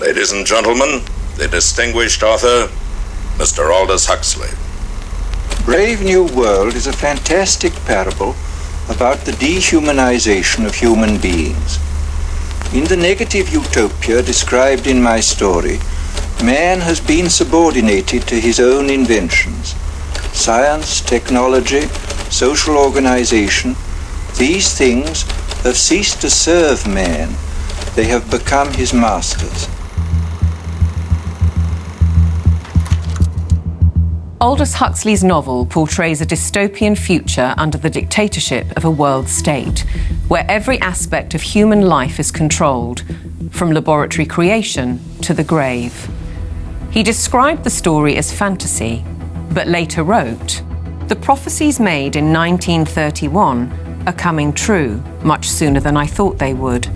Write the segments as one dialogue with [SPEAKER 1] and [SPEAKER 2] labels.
[SPEAKER 1] Ladies and gentlemen, the distinguished author, Mr. Aldous Huxley.
[SPEAKER 2] Brave New World is a fantastic parable about the dehumanization of human beings. In the negative utopia described in my story, man has been subordinated to his own inventions. Science, technology, social organization, these things have ceased to serve man. They have become his masters.
[SPEAKER 3] Aldous Huxley's novel portrays a dystopian future under the dictatorship of a world state, where every aspect of human life is controlled, from laboratory creation to the grave. He described the story as fantasy, but later wrote, "The prophecies made in 1931 are coming true much sooner than I thought they would.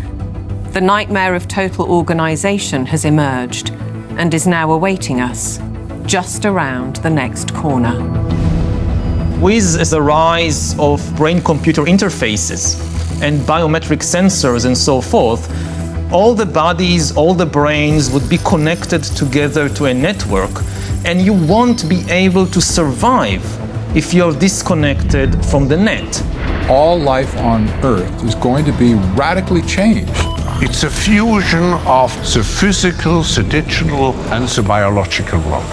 [SPEAKER 3] The nightmare of total organization has emerged and is now awaiting us, just around the next corner."
[SPEAKER 4] With the rise of brain-computer interfaces and biometric sensors and so forth, all the bodies, all the brains would be connected together to a network, and you won't be able to survive if you're disconnected from the net.
[SPEAKER 5] All life on Earth is going to be radically changed.
[SPEAKER 6] It's a fusion of the physical, the digital, and the biological world.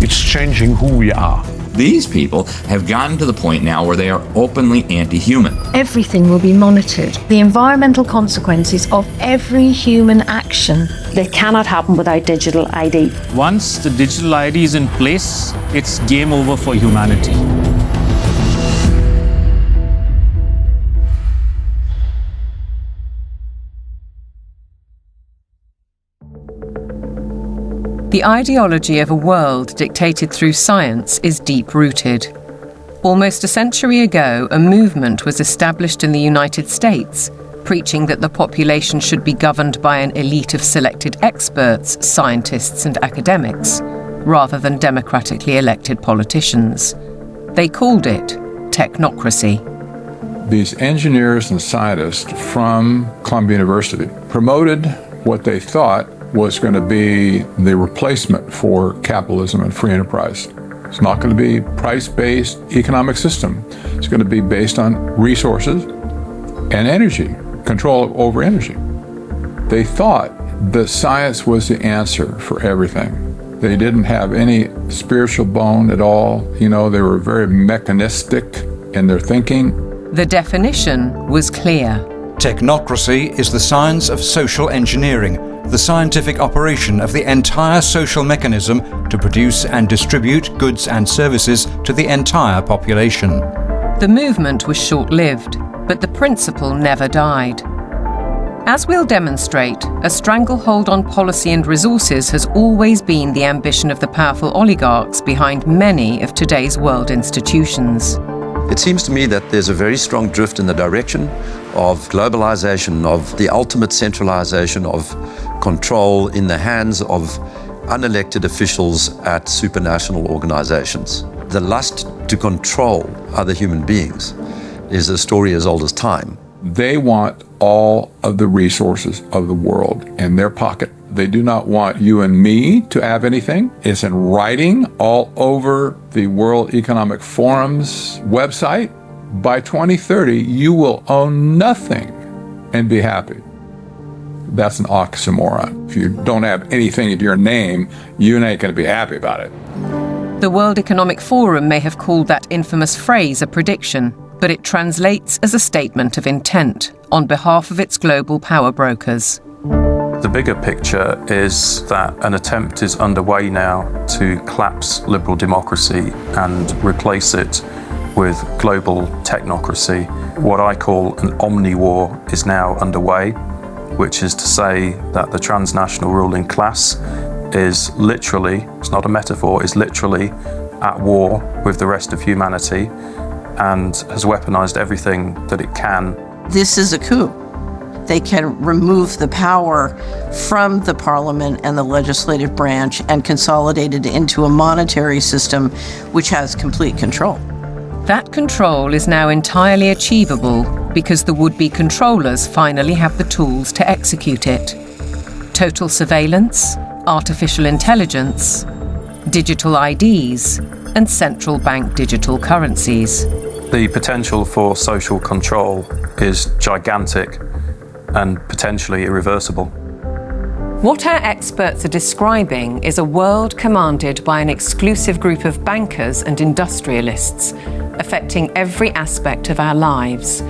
[SPEAKER 6] It's changing who we are.
[SPEAKER 7] These people have gotten to the point now where they are openly anti-human.
[SPEAKER 8] Everything will be monitored. The environmental consequences of every human action.
[SPEAKER 9] They cannot happen without digital ID.
[SPEAKER 10] Once the digital ID is in place, it's game over for humanity.
[SPEAKER 3] The ideology of a world dictated through science is deep-rooted. Almost a century ago, a movement was established in the United States, preaching that the population should be governed by an elite of selected experts, scientists and academics, rather than democratically elected politicians. They called it technocracy.
[SPEAKER 5] These engineers and scientists from Columbia University promoted what they thought was going to be the replacement for capitalism and free enterprise. It's not going to be price-based economic system. It's going to be based on resources and energy, control over energy. They thought that science was the answer for everything. They didn't have any spiritual bone at all. You know, they were very mechanistic in their thinking.
[SPEAKER 3] The definition was clear.
[SPEAKER 11] Technocracy is the science of social engineering, the scientific operation of the entire social mechanism to produce and distribute goods and services to the entire population.
[SPEAKER 3] The movement was short-lived, but the principle never died. As we'll demonstrate, a stranglehold on policy and resources has always been the ambition of the powerful oligarchs behind many of today's world institutions.
[SPEAKER 12] It seems to me that there's a very strong drift in the direction of globalization, of the ultimate centralization of control in the hands of unelected officials at supranational organizations. The lust to control other human beings is a story as old as time.
[SPEAKER 5] They want all of the resources of the world in their pocket. They do not want you and me to have anything. It's in writing all over the World Economic Forum's website. By 2030, you will own nothing and be happy. That's an oxymoron. If you don't have anything in your name, you ain't going to be happy about it.
[SPEAKER 3] The World Economic Forum may have called that infamous phrase a prediction, but it translates as a statement of intent on behalf of its global power brokers.
[SPEAKER 13] The bigger picture is that an attempt is underway now to collapse liberal democracy and replace it with global technocracy. What I call an omni-war is now underway, which is to say that the transnational ruling class is literally, it's not a metaphor, is literally at war with the rest of humanity and has weaponized everything that it can.
[SPEAKER 14] This is a coup. They can remove the power from the parliament and the legislative branch and consolidate it into a monetary system which has complete control.
[SPEAKER 3] That control is now entirely achievable because the would-be controllers finally have the tools to execute it. Total surveillance, artificial intelligence, digital IDs, and central bank digital currencies.
[SPEAKER 13] The potential for social control is gigantic and potentially irreversible.
[SPEAKER 3] What our experts are describing is a world commanded by an exclusive group of bankers and industrialists, affecting every aspect of our lives.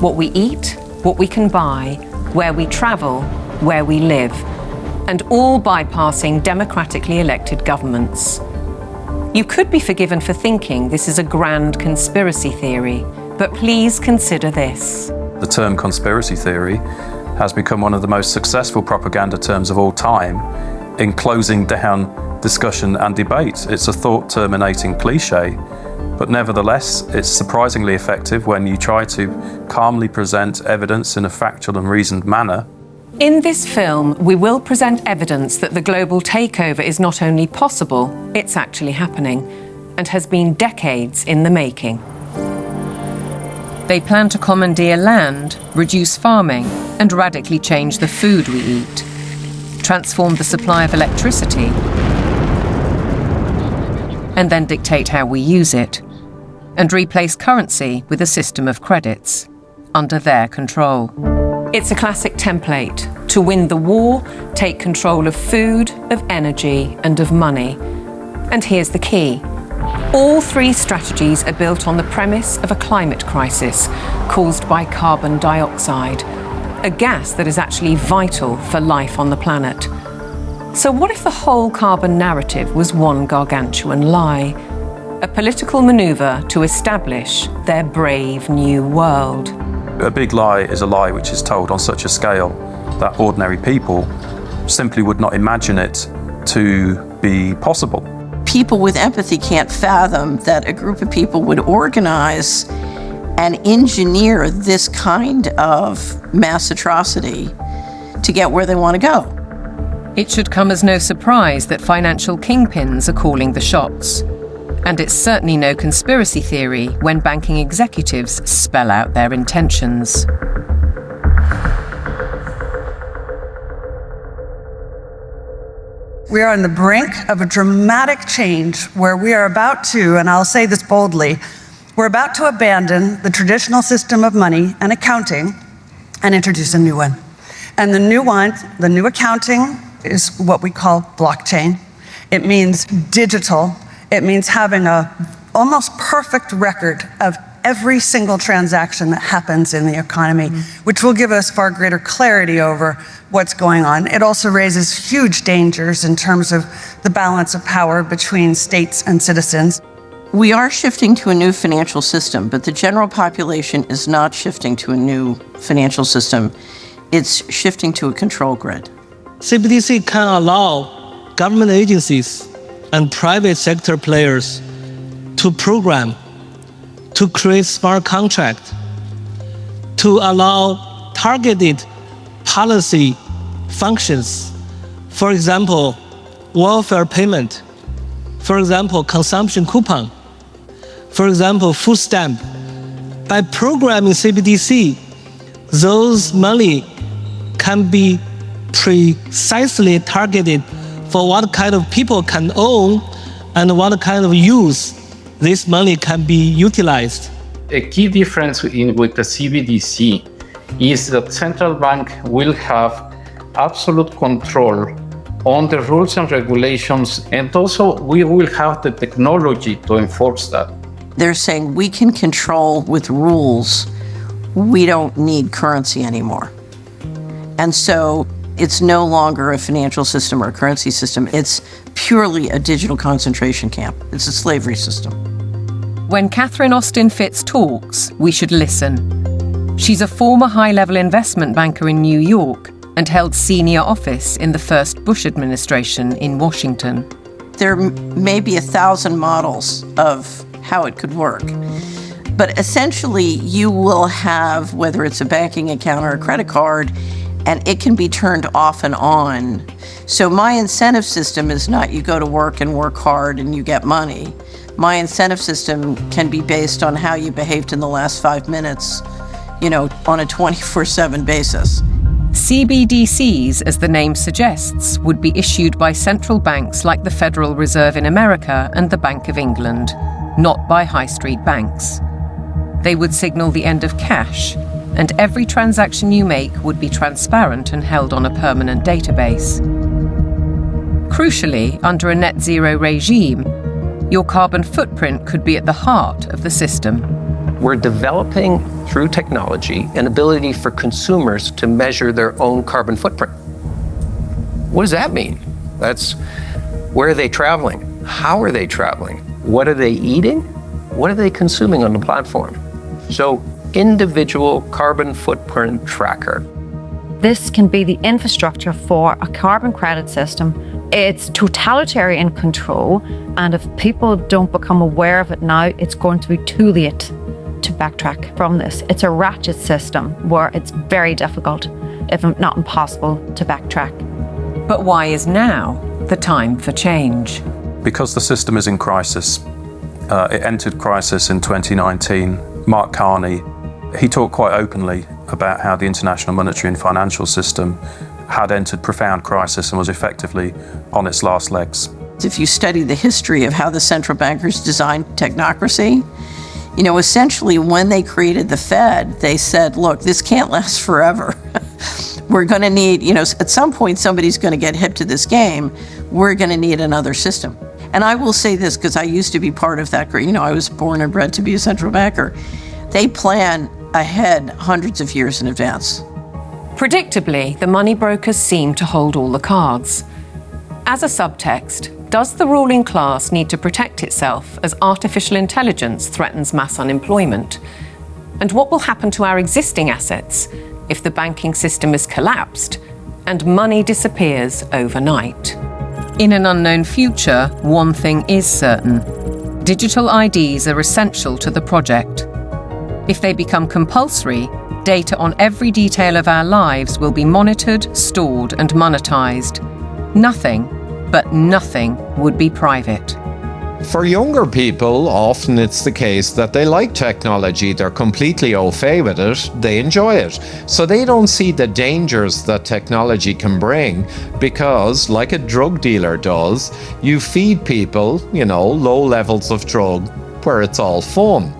[SPEAKER 3] What we eat, what we can buy, where we travel, where we live, and all bypassing democratically elected governments. You could be forgiven for thinking this is a grand conspiracy theory, but please consider this.
[SPEAKER 13] The term conspiracy theory has become one of the most successful propaganda terms of all time in closing down discussion and debate. It's a thought-terminating cliche, but nevertheless, it's surprisingly effective when you try to calmly present evidence in a factual and reasoned manner.
[SPEAKER 3] In this film, we will present evidence that the global takeover is not only possible, it's actually happening, and has been decades in the making. They plan to commandeer land, reduce farming, and radically change the food we eat, transform the supply of electricity, and then dictate how we use it, and replace currency with a system of credits, under their control. It's a classic template to win the war, take control of food, of energy, and of money. And here's the key. All three strategies are built on the premise of a climate crisis caused by carbon dioxide, a gas that is actually vital for life on the planet. So what if the whole carbon narrative was one gargantuan lie? A political maneuver to establish their brave new world.
[SPEAKER 13] A big lie is a lie which is told on such a scale that ordinary people simply would not imagine it to be possible.
[SPEAKER 14] People with empathy can't fathom that a group of people would organize and engineer this kind of mass atrocity to get where they want to go.
[SPEAKER 3] It should come as no surprise that financial kingpins are calling the shots. And it's certainly no conspiracy theory when banking executives spell out their intentions.
[SPEAKER 15] We are on the brink of a dramatic change where we are about to, and I'll say this boldly, we're about to abandon the traditional system of money and accounting and introduce a new one. And the new accounting is what we call blockchain. It means digital. It means having an almost perfect record of every single transaction that happens in the economy, which will give us far greater clarity over what's going on. It also raises huge dangers in terms of the balance of power between states and citizens.
[SPEAKER 14] We are shifting to a new financial system, but the general population is not shifting to a new financial system. It's shifting to a control grid.
[SPEAKER 16] CBDC can allow government agencies and private sector players to program, to create smart contracts, to allow targeted policy functions. For example, welfare payment. For example, consumption coupon. For example, food stamp. By programming CBDC, those money can be precisely targeted for what kind of people can own and what kind of use this money can be utilized.
[SPEAKER 17] A key difference with the CBDC is that central bank will have absolute control on the rules and regulations, and also we will have the technology to enforce that.
[SPEAKER 14] They're saying we can control with rules. We don't need currency anymore. And so it's no longer a financial system or a currency system. It's purely a digital concentration camp. It's a slavery system.
[SPEAKER 3] When Catherine Austin Fitts talks, we should listen. She's a former high-level investment banker in New York and held senior office in the first Bush administration in Washington.
[SPEAKER 14] There may be 1,000 models of how it could work. But essentially, you will have, whether it's a banking account or a credit card, and it can be turned off and on. So my incentive system is not you go to work and work hard and you get money. My incentive system can be based on how you behaved in the last 5 minutes, on a 24/7 basis.
[SPEAKER 3] CBDCs, as the name suggests, would be issued by central banks like the Federal Reserve in America and the Bank of England, not by high street banks. They would signal the end of cash, and every transaction you make would be transparent and held on a permanent database. Crucially, under a net zero regime, your carbon footprint could be at the heart of the system.
[SPEAKER 18] We're developing, through technology, an ability for consumers to measure their own carbon footprint. What does that mean? That's where are they traveling? How are they traveling? What are they eating? What are they consuming on the platform? So, individual carbon footprint tracker.
[SPEAKER 19] This can be the infrastructure for a carbon credit system. It's totalitarian control, and if people don't become aware of it now, it's going to be too late to backtrack from this. It's a ratchet system where it's very difficult, if not impossible, to backtrack.
[SPEAKER 3] But why is now the time for change?
[SPEAKER 13] Because the system is in crisis. It entered crisis in 2019. Mark Carney, he talked quite openly about how the international monetary and financial system had entered profound crisis and was effectively on its last legs.
[SPEAKER 14] If you study the history of how the central bankers designed technocracy, essentially when they created the Fed, they said, look, this can't last forever. We're going to need, at some point somebody's going to get hip to this game. We're going to need another system. And I will say this because I used to be part of that group. I was born and bred to be a central banker. They plan ahead hundreds of years in advance.
[SPEAKER 3] Predictably, the money brokers seem to hold all the cards. As a subtext, does the ruling class need to protect itself as artificial intelligence threatens mass unemployment? And what will happen to our existing assets if the banking system is collapsed and money disappears overnight? In an unknown future, one thing is certain. Digital IDs are essential to the project. If they become compulsory, data on every detail of our lives will be monitored, stored, and monetized. Nothing, but nothing, would be private.
[SPEAKER 20] For younger people, often it's the case that they like technology, they're completely au fait with it, they enjoy it. So they don't see the dangers that technology can bring because, like a drug dealer does, you feed people, low levels of drug where it's all fun.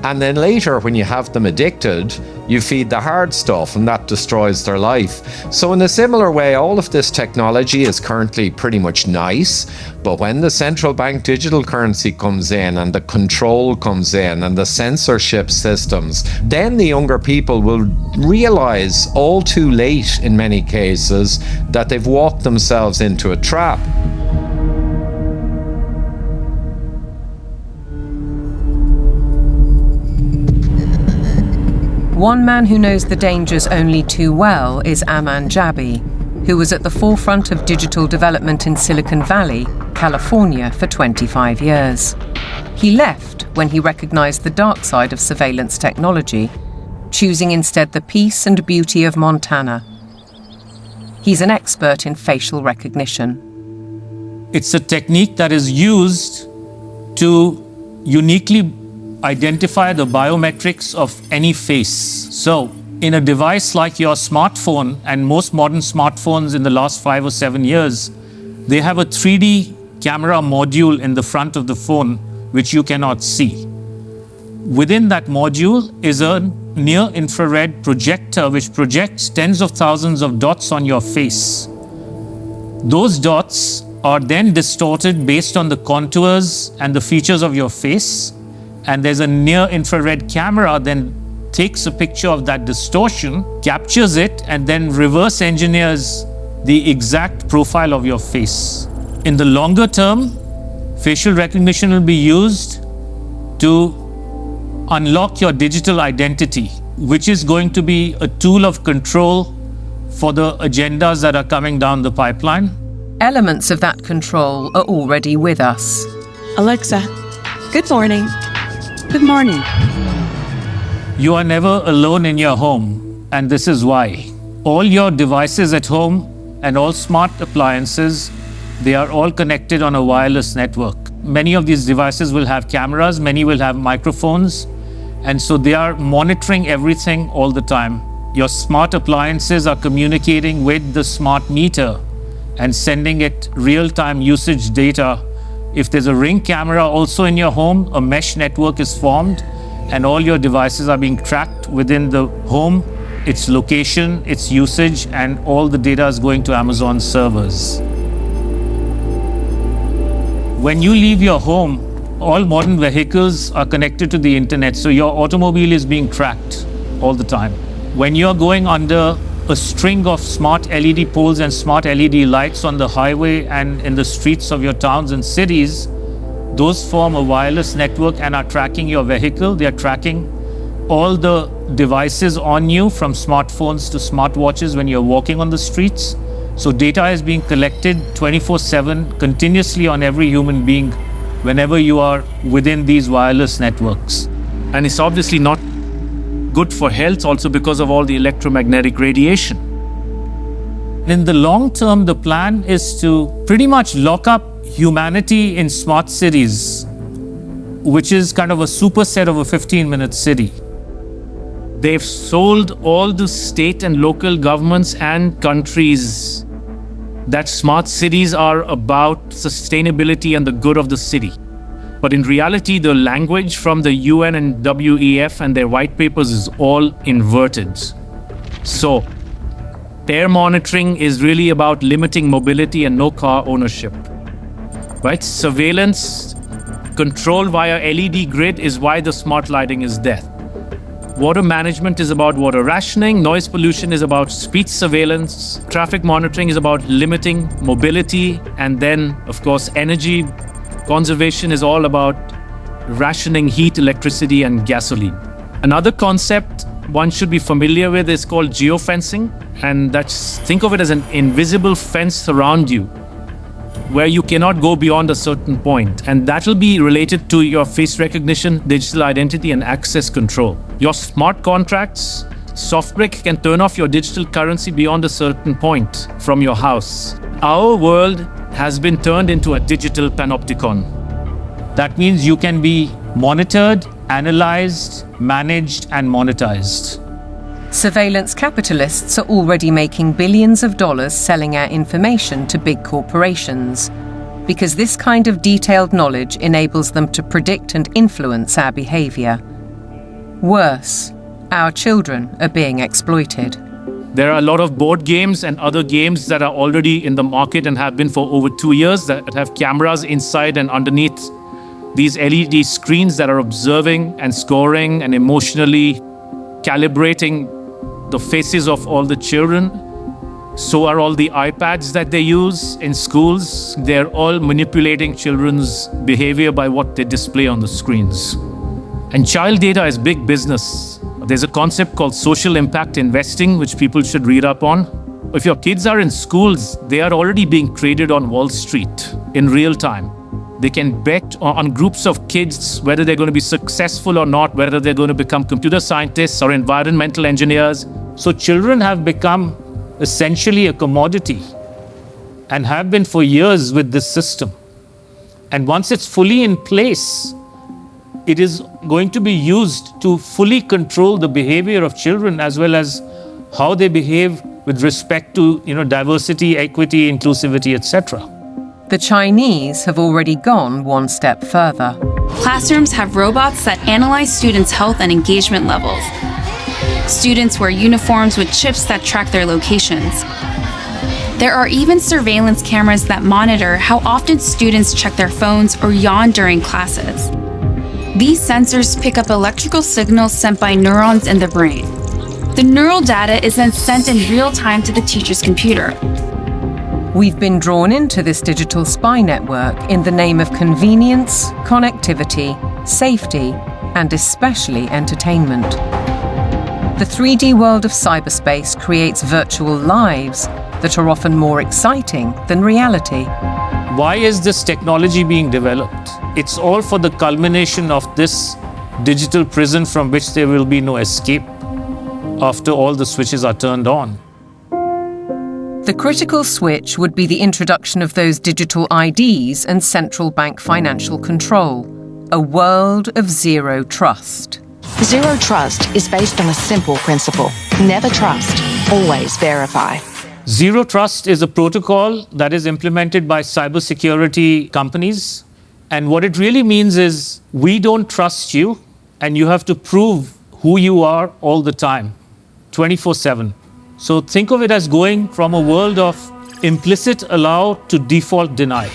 [SPEAKER 20] And then later, when you have them addicted, you feed the hard stuff and that destroys their life. So in a similar way, all of this technology is currently pretty much nice, but when the central bank digital currency comes in and the control comes in and the censorship systems, then the younger people will realize all too late in many cases that they've walked themselves into a trap.
[SPEAKER 3] One man who knows the dangers only too well is Aman Jabi, who was at the forefront of digital development in Silicon Valley, California, for 25 years. He left when he recognized the dark side of surveillance technology, choosing instead the peace and beauty of Montana. He's an expert in facial recognition.
[SPEAKER 10] It's a technique that is used to uniquely identify the biometrics of any face. So, in a device like your smartphone, and most modern smartphones in the last 5 or 7 years, they have a 3D camera module in the front of the phone which you cannot see. Within that module is a near-infrared projector which projects tens of thousands of dots on your face. Those dots are then distorted based on the contours and the features of your face. And there's a near-infrared camera then takes a picture of that distortion, captures it, and then reverse engineers the exact profile of your face. In the longer term, facial recognition will be used to unlock your digital identity, which is going to be a tool of control for the agendas that are coming down the pipeline.
[SPEAKER 3] Elements of that control are already with us.
[SPEAKER 21] Alexa, good morning. Good morning.
[SPEAKER 10] You are never alone in your home, and this is why. All your devices at home and all smart appliances, they are all connected on a wireless network. Many of these devices will have cameras, many will have microphones, and so they are monitoring everything all the time. Your smart appliances are communicating with the smart meter and sending it real-time usage data. If there's a Ring camera also in your home, a mesh network is formed and all your devices are being tracked within the home, its location, its usage, and all the data is going to Amazon servers. When you leave your home, all modern vehicles are connected to the internet, so your automobile is being tracked all the time. When you're going under a string of smart LED poles and smart LED lights on the highway and in the streets of your towns and cities, those form a wireless network and are tracking your vehicle. They are tracking all the devices on you, from smartphones to smartwatches when you're walking on the streets. So data is being collected 24/7 continuously on every human being whenever you are within these wireless networks.
[SPEAKER 1] And it's obviously not good for health also because of all the electromagnetic radiation.
[SPEAKER 10] In the long term, the plan is to pretty much lock up humanity in smart cities, which is kind of a superset of a 15-minute city.
[SPEAKER 1] They've sold all the state and local governments and countries that smart cities are about sustainability and the good of the city. But in reality, the language from the UN and WEF and their white papers is all inverted. So, air monitoring is really about limiting mobility and no car ownership. Right? Surveillance, control via LED grid is why the smart lighting is there. Water management is about water rationing, noise pollution is about speech surveillance, traffic monitoring is about limiting mobility, and then, of course, energy conservation is all about rationing heat, electricity, and gasoline. Another concept one should be familiar with is called geofencing, and think of it as an invisible fence around you, where you cannot go beyond a certain point. And that will be related to your face recognition, digital identity, and access control. Your smart contracts, SoftBrick can turn off your digital currency beyond a certain point from your house. Our world has been turned into a digital panopticon.
[SPEAKER 10] That means you can be monitored, analyzed, managed, and monetized.
[SPEAKER 3] Surveillance capitalists are already making billions of dollars selling our information to big corporations, because this kind of detailed knowledge enables them to predict and influence our behavior. Worse, our children are being exploited.
[SPEAKER 1] There are a lot of board games and other games that are already in the market and have been for over 2 years that have cameras inside and underneath these LED screens that are observing and scoring and emotionally calibrating the faces of all the children. So are all the iPads that they use in schools. They're all manipulating children's behavior by what they display on the screens. And child data is big business. There's a concept called social impact investing, which people should read up on. If your kids are in schools, they are already being traded on Wall Street in real time. They can bet on groups of kids whether they're going to be successful or not, whether they're going to become computer scientists or environmental engineers.
[SPEAKER 10] So children have become essentially a commodity and have been for years with this system. And once it's fully in place, it is going to be used to fully control the behavior of children as well as how they behave with respect to, diversity, equity, inclusivity, etc.
[SPEAKER 3] The Chinese have already gone one step further.
[SPEAKER 22] Classrooms have robots that analyze students' health and engagement levels. Students wear uniforms with chips that track their locations. There are even surveillance cameras that monitor how often students check their phones or yawn during classes. These sensors pick up electrical signals sent by neurons in the brain. The neural data is then sent in real time to the teacher's computer.
[SPEAKER 3] We've been drawn into this digital spy network in the name of convenience, connectivity, safety, and especially entertainment. The 3D world of cyberspace creates virtual lives that are often more exciting than reality.
[SPEAKER 10] Why is this technology being developed? It's all for the culmination of this digital prison from which there will be no escape after all the switches are turned on.
[SPEAKER 3] The critical switch would be the introduction of those digital IDs and central bank financial control, a world of zero trust.
[SPEAKER 23] Zero trust is based on a simple principle.
[SPEAKER 2] Never trust, always verify.
[SPEAKER 10] Zero Trust is a protocol that is implemented by cybersecurity companies. And what it really means is we don't trust you, and you have to prove who you are all the time, 24/7. So think of it as going from a world of implicit allow to default deny.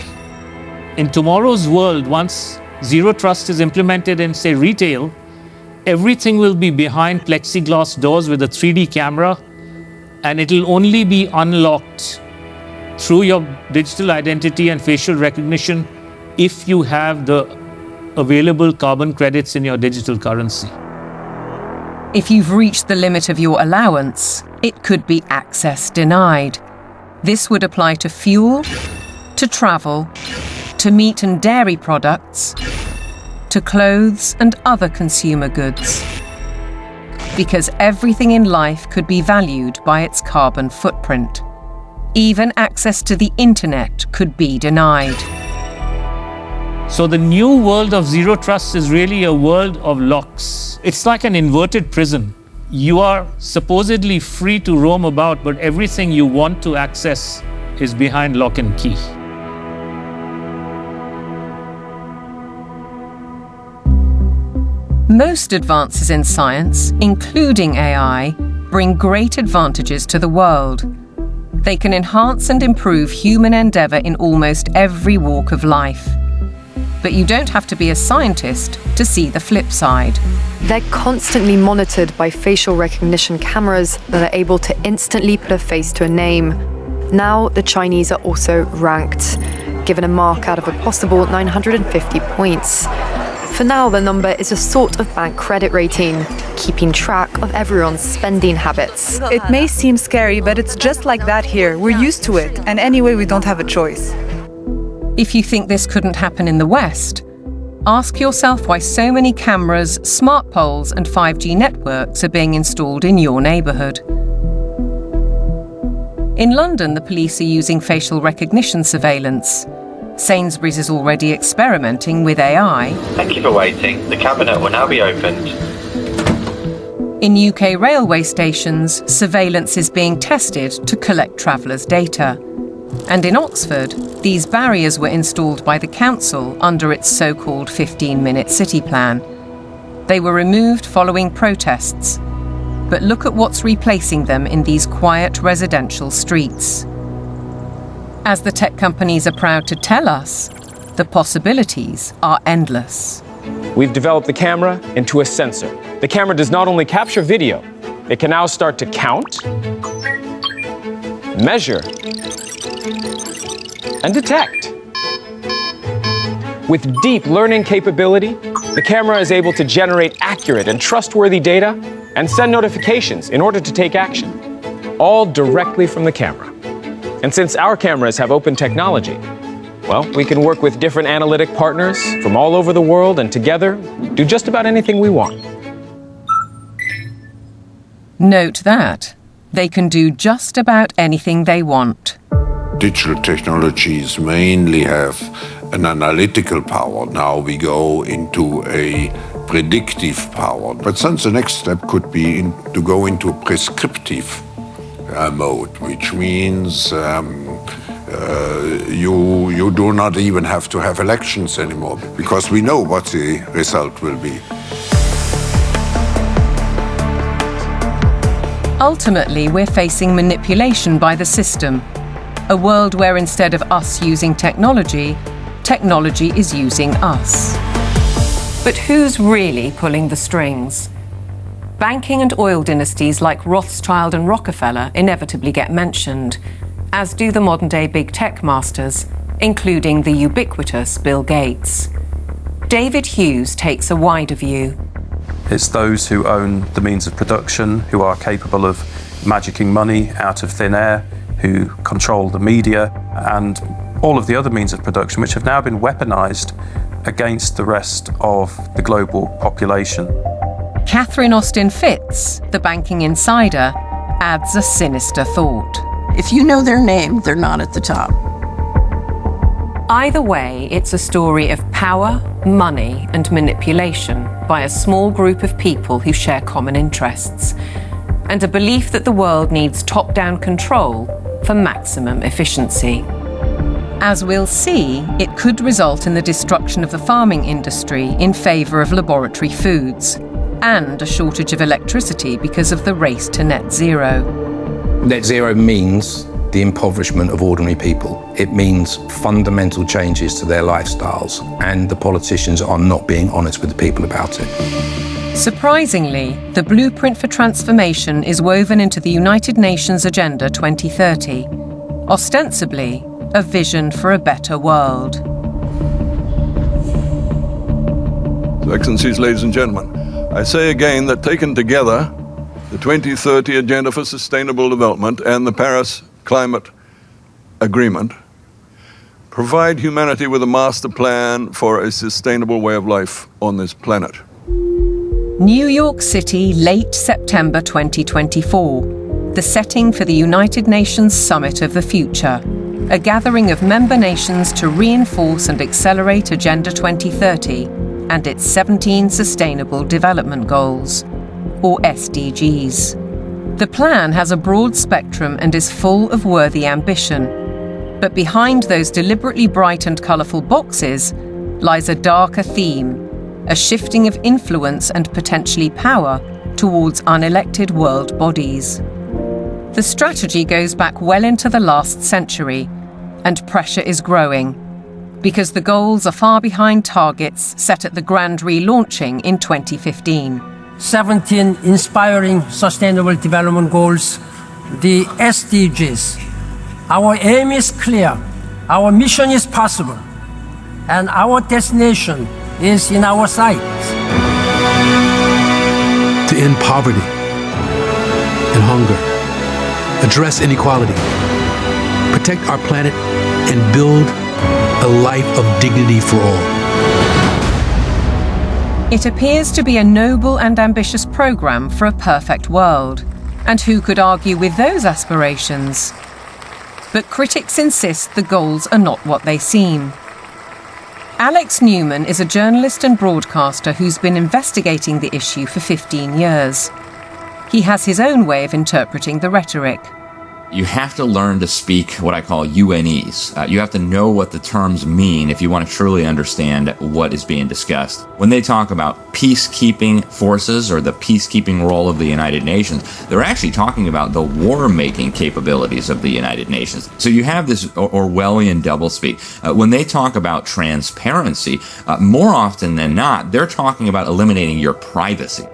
[SPEAKER 10] In tomorrow's world, once Zero Trust is implemented in, say, retail, everything will be behind plexiglass doors with a 3D camera, and it'll only be unlocked through your digital identity and facial recognition if you have the available carbon credits in your digital currency.
[SPEAKER 3] If you've reached the limit of your allowance, it could be access denied. This would apply to fuel, to travel, to meat and dairy products, to clothes and other consumer goods. Because everything in life could be valued by its carbon footprint. Even access to the internet could be denied.
[SPEAKER 10] So the new world of Zero Trust is really a world of locks. It's like an inverted prison. You are supposedly free to roam about, but everything you want to access is behind lock and key.
[SPEAKER 3] Most advances in science, including AI, bring great advantages to the world. They can enhance and improve human endeavor in almost every walk of life. But you don't have to be a scientist to see the flip side.
[SPEAKER 4] They're constantly monitored by facial recognition cameras that are able to instantly put a face to a name. Now the Chinese are also ranked, given a mark out of a possible 950 points. For now, the number is a sort of bank credit rating, keeping track of everyone's spending habits.
[SPEAKER 23] It may seem scary, but it's just like that here. We're used to it, and anyway, we don't have a choice.
[SPEAKER 3] If you think this couldn't happen in the West, ask yourself why so many cameras, smart poles, and 5G networks are being installed in your neighbourhood. In London, the police are using facial recognition surveillance. Sainsbury's is already experimenting with AI.
[SPEAKER 24] Thank you for waiting. The cabinet will now be opened.
[SPEAKER 3] In UK railway stations, surveillance is being tested to collect travellers' data. And in Oxford, these barriers were installed by the council under its so-called 15-minute city plan. They were removed following protests. But look at what's replacing them in these quiet residential streets. As the tech companies are proud to tell us, the possibilities are endless.
[SPEAKER 25] We've developed the camera into a sensor. The camera does not only capture video, it can now start to count, measure, and detect. With deep learning capability, the camera is able to generate accurate and trustworthy data and send notifications in order to take action, all directly from the camera. And since our cameras have open technology, well, we can work with different analytic partners from all over the world and together do just about anything we want.
[SPEAKER 3] Note that they can do just about anything they want.
[SPEAKER 6] Digital technologies mainly have an analytical power. Now we go into a predictive power. But then the next step could be to go into a prescriptive mode, which means you do not even have to have elections anymore, because we know what the result will be.
[SPEAKER 3] Ultimately, we're facing manipulation by the system. A world where instead of us using technology, technology is using us. But who's really pulling the strings? Banking and oil dynasties like Rothschild and Rockefeller inevitably get mentioned, as do the modern-day big tech masters, including the ubiquitous Bill Gates. David Hughes takes a wider view.
[SPEAKER 13] It's those who own the means of production, who are capable of magicking money out of thin air, who control the media, and all of the other means of production, which have now been weaponized against the rest of the global population.
[SPEAKER 3] Catherine Austin Fitz, the banking insider, adds a sinister thought.
[SPEAKER 14] If you know their name, they're not at the top.
[SPEAKER 3] Either way, it's a story of power, money, and manipulation by a small group of people who share common interests. and a belief that the world needs top-down control for maximum efficiency. As we'll see, it could result in the destruction of the farming industry in favour of laboratory foods, and a shortage of electricity because of the race to net zero.
[SPEAKER 7] Net zero means the impoverishment of ordinary people. It means fundamental changes to their lifestyles, and the politicians are not being honest with the people about it.
[SPEAKER 3] Surprisingly, the blueprint for transformation is woven into the United Nations Agenda 2030, ostensibly a vision for a better world.
[SPEAKER 8] Excellencies, ladies and gentlemen, I say again that taken together, the 2030 Agenda for Sustainable Development and the Paris Climate Agreement provide humanity with a master plan for a sustainable way of life on this planet.
[SPEAKER 3] New York City, late September 2024, the setting for the United Nations Summit of the Future, a gathering of member nations to reinforce and accelerate Agenda 2030 and its 17 Sustainable Development Goals, or SDGs. The plan has a broad spectrum and is full of worthy ambition. But behind those deliberately bright and colourful boxes lies a darker theme, a shifting of influence and potentially power towards unelected world bodies. The strategy goes back well into the last century, and pressure is growing, because the goals are far behind targets set at the grand relaunching in 2015.
[SPEAKER 9] 17 inspiring Sustainable Development Goals, the SDGs. Our aim is clear, our mission is possible, and our destination is in our sights.
[SPEAKER 11] To end poverty and hunger, address inequality, protect our planet, and build a life of dignity for all.
[SPEAKER 3] It appears to be a noble and ambitious programme for a perfect world. And who could argue with those aspirations? But critics insist the goals are not what they seem. Alex Newman is a journalist and broadcaster who's been investigating the issue for 15 years. He has his own way of interpreting the rhetoric.
[SPEAKER 12] You have to learn to speak what I call UNEs. You have to know what the terms mean if you want to truly understand what is being discussed. When they talk about peacekeeping forces or the peacekeeping role of the United Nations, they're actually talking about the war-making capabilities of the United Nations. So you have this Orwellian doublespeak. When they talk about transparency, more often than not, they're talking about eliminating your privacy.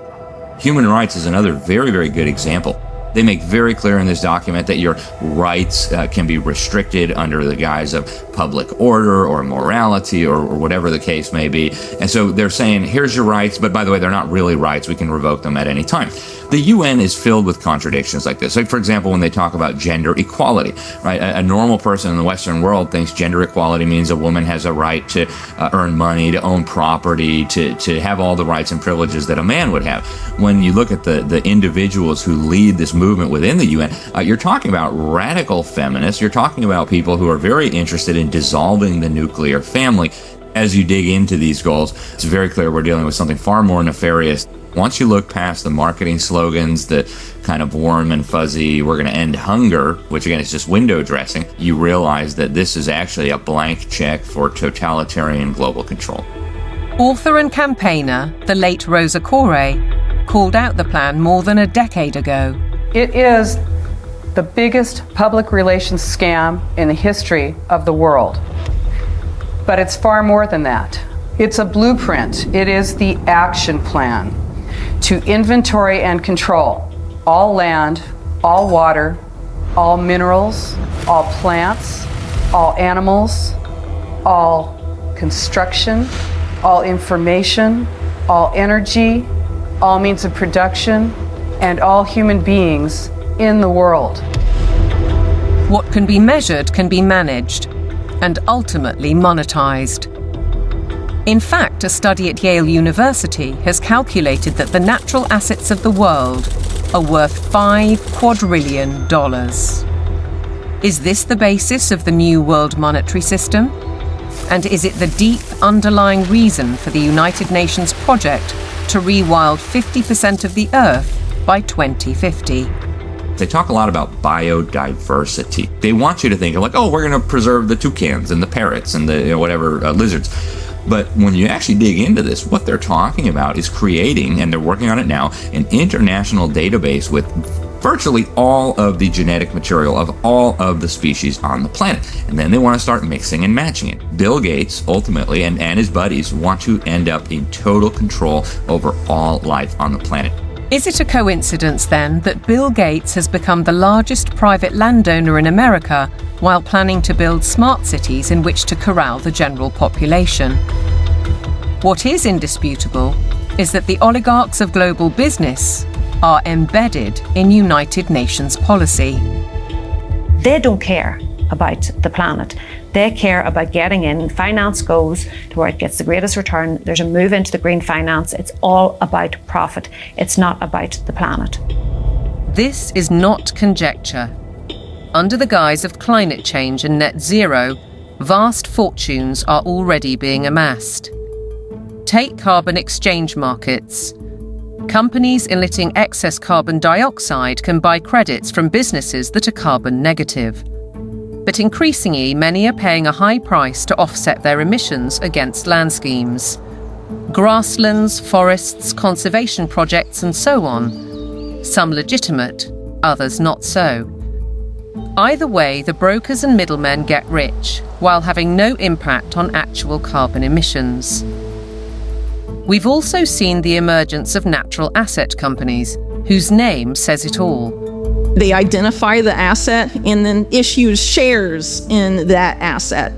[SPEAKER 12] Human rights is another very, very good example. They make very clear in this document that your rights can be restricted under the guise of public order or morality or whatever the case may be. And so they're saying, here's your rights, but by the way, they're not really rights. We can revoke them at any time. The UN is filled with contradictions like this. Like, for example, when they talk about gender equality, right? A normal person in the Western world thinks gender equality means a woman has a right to earn money, to own property, to have all the rights and privileges that a man would have. When you look at the individuals who lead this movement within the UN, you're talking about radical feminists. You're talking about people who are very interested in dissolving the nuclear family. As you dig into these goals, it's very clear we're dealing with something far more nefarious. Once you look past the marketing slogans, the kind of warm and fuzzy, we're going to end hunger, which again is just window dressing, you realize that this is actually a blank check for totalitarian global control.
[SPEAKER 3] Author and campaigner, the late Rosa Koire, called out the plan more than a decade ago.
[SPEAKER 26] It is the biggest public relations scam in the history of the world. But it's far more than that. It's a blueprint. It is the action plan to inventory and control all land, all water, all minerals, all plants, all animals, all construction, all information, all energy, all means of production, and all human beings in the world.
[SPEAKER 3] What can be measured can be managed and ultimately monetized. In fact, a study at Yale University has calculated that the natural assets of the world are worth $5 quadrillion. Is this the basis of the new world monetary system? And is it the deep underlying reason for the United Nations project to rewild 50% of the Earth by 2050.
[SPEAKER 12] They talk a lot about biodiversity. They want you to think of like, oh, we're going to preserve the toucans and the parrots and the lizards. But when you actually dig into this, what they're talking about is creating, and they're working on it now, an international database with virtually all of the genetic material of all of the species on the planet. And then they want to start mixing and matching it. Bill Gates, ultimately, and his buddies want to end up in total control over all life on the planet.
[SPEAKER 3] Is it a coincidence, then, that Bill Gates has become the largest private landowner in America while planning to build smart cities in which to corral the general population? What is indisputable is that the oligarchs of global business are embedded in United Nations policy.
[SPEAKER 5] They don't care about the planet. They care about getting in. Finance goes to where it gets the greatest return. There's a move into the green finance. It's all about profit. It's not about the planet.
[SPEAKER 3] This is not conjecture. Under the guise of climate change and net zero, vast fortunes are already being amassed. Take carbon exchange markets. Companies emitting excess carbon dioxide can buy credits from businesses that are carbon negative. But increasingly, many are paying a high price to offset their emissions against land schemes. Grasslands, forests, conservation projects, and so on. Some legitimate, others not so. Either way, the brokers and middlemen get rich, while having no impact on actual carbon emissions. We've also seen the emergence of natural asset companies, whose name says it all.
[SPEAKER 15] They identify the asset and then issue shares in that asset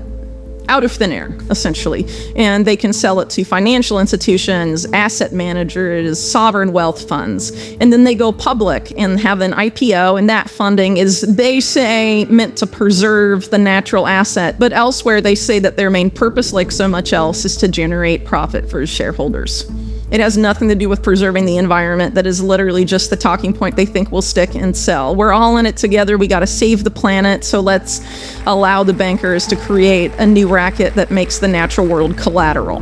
[SPEAKER 15] out of thin air, essentially. And they can sell it to financial institutions, asset managers, sovereign wealth funds. And then they go public and have an IPO, and that funding is, they say, meant to preserve the natural asset. But elsewhere, they say that their main purpose, like so much else, is to generate profit for shareholders. It has nothing to do with preserving the environment. That is literally just the talking point they think will stick and sell. We're all in it together. We got to save the planet. So let's allow the bankers to create a new racket that makes the natural world collateral.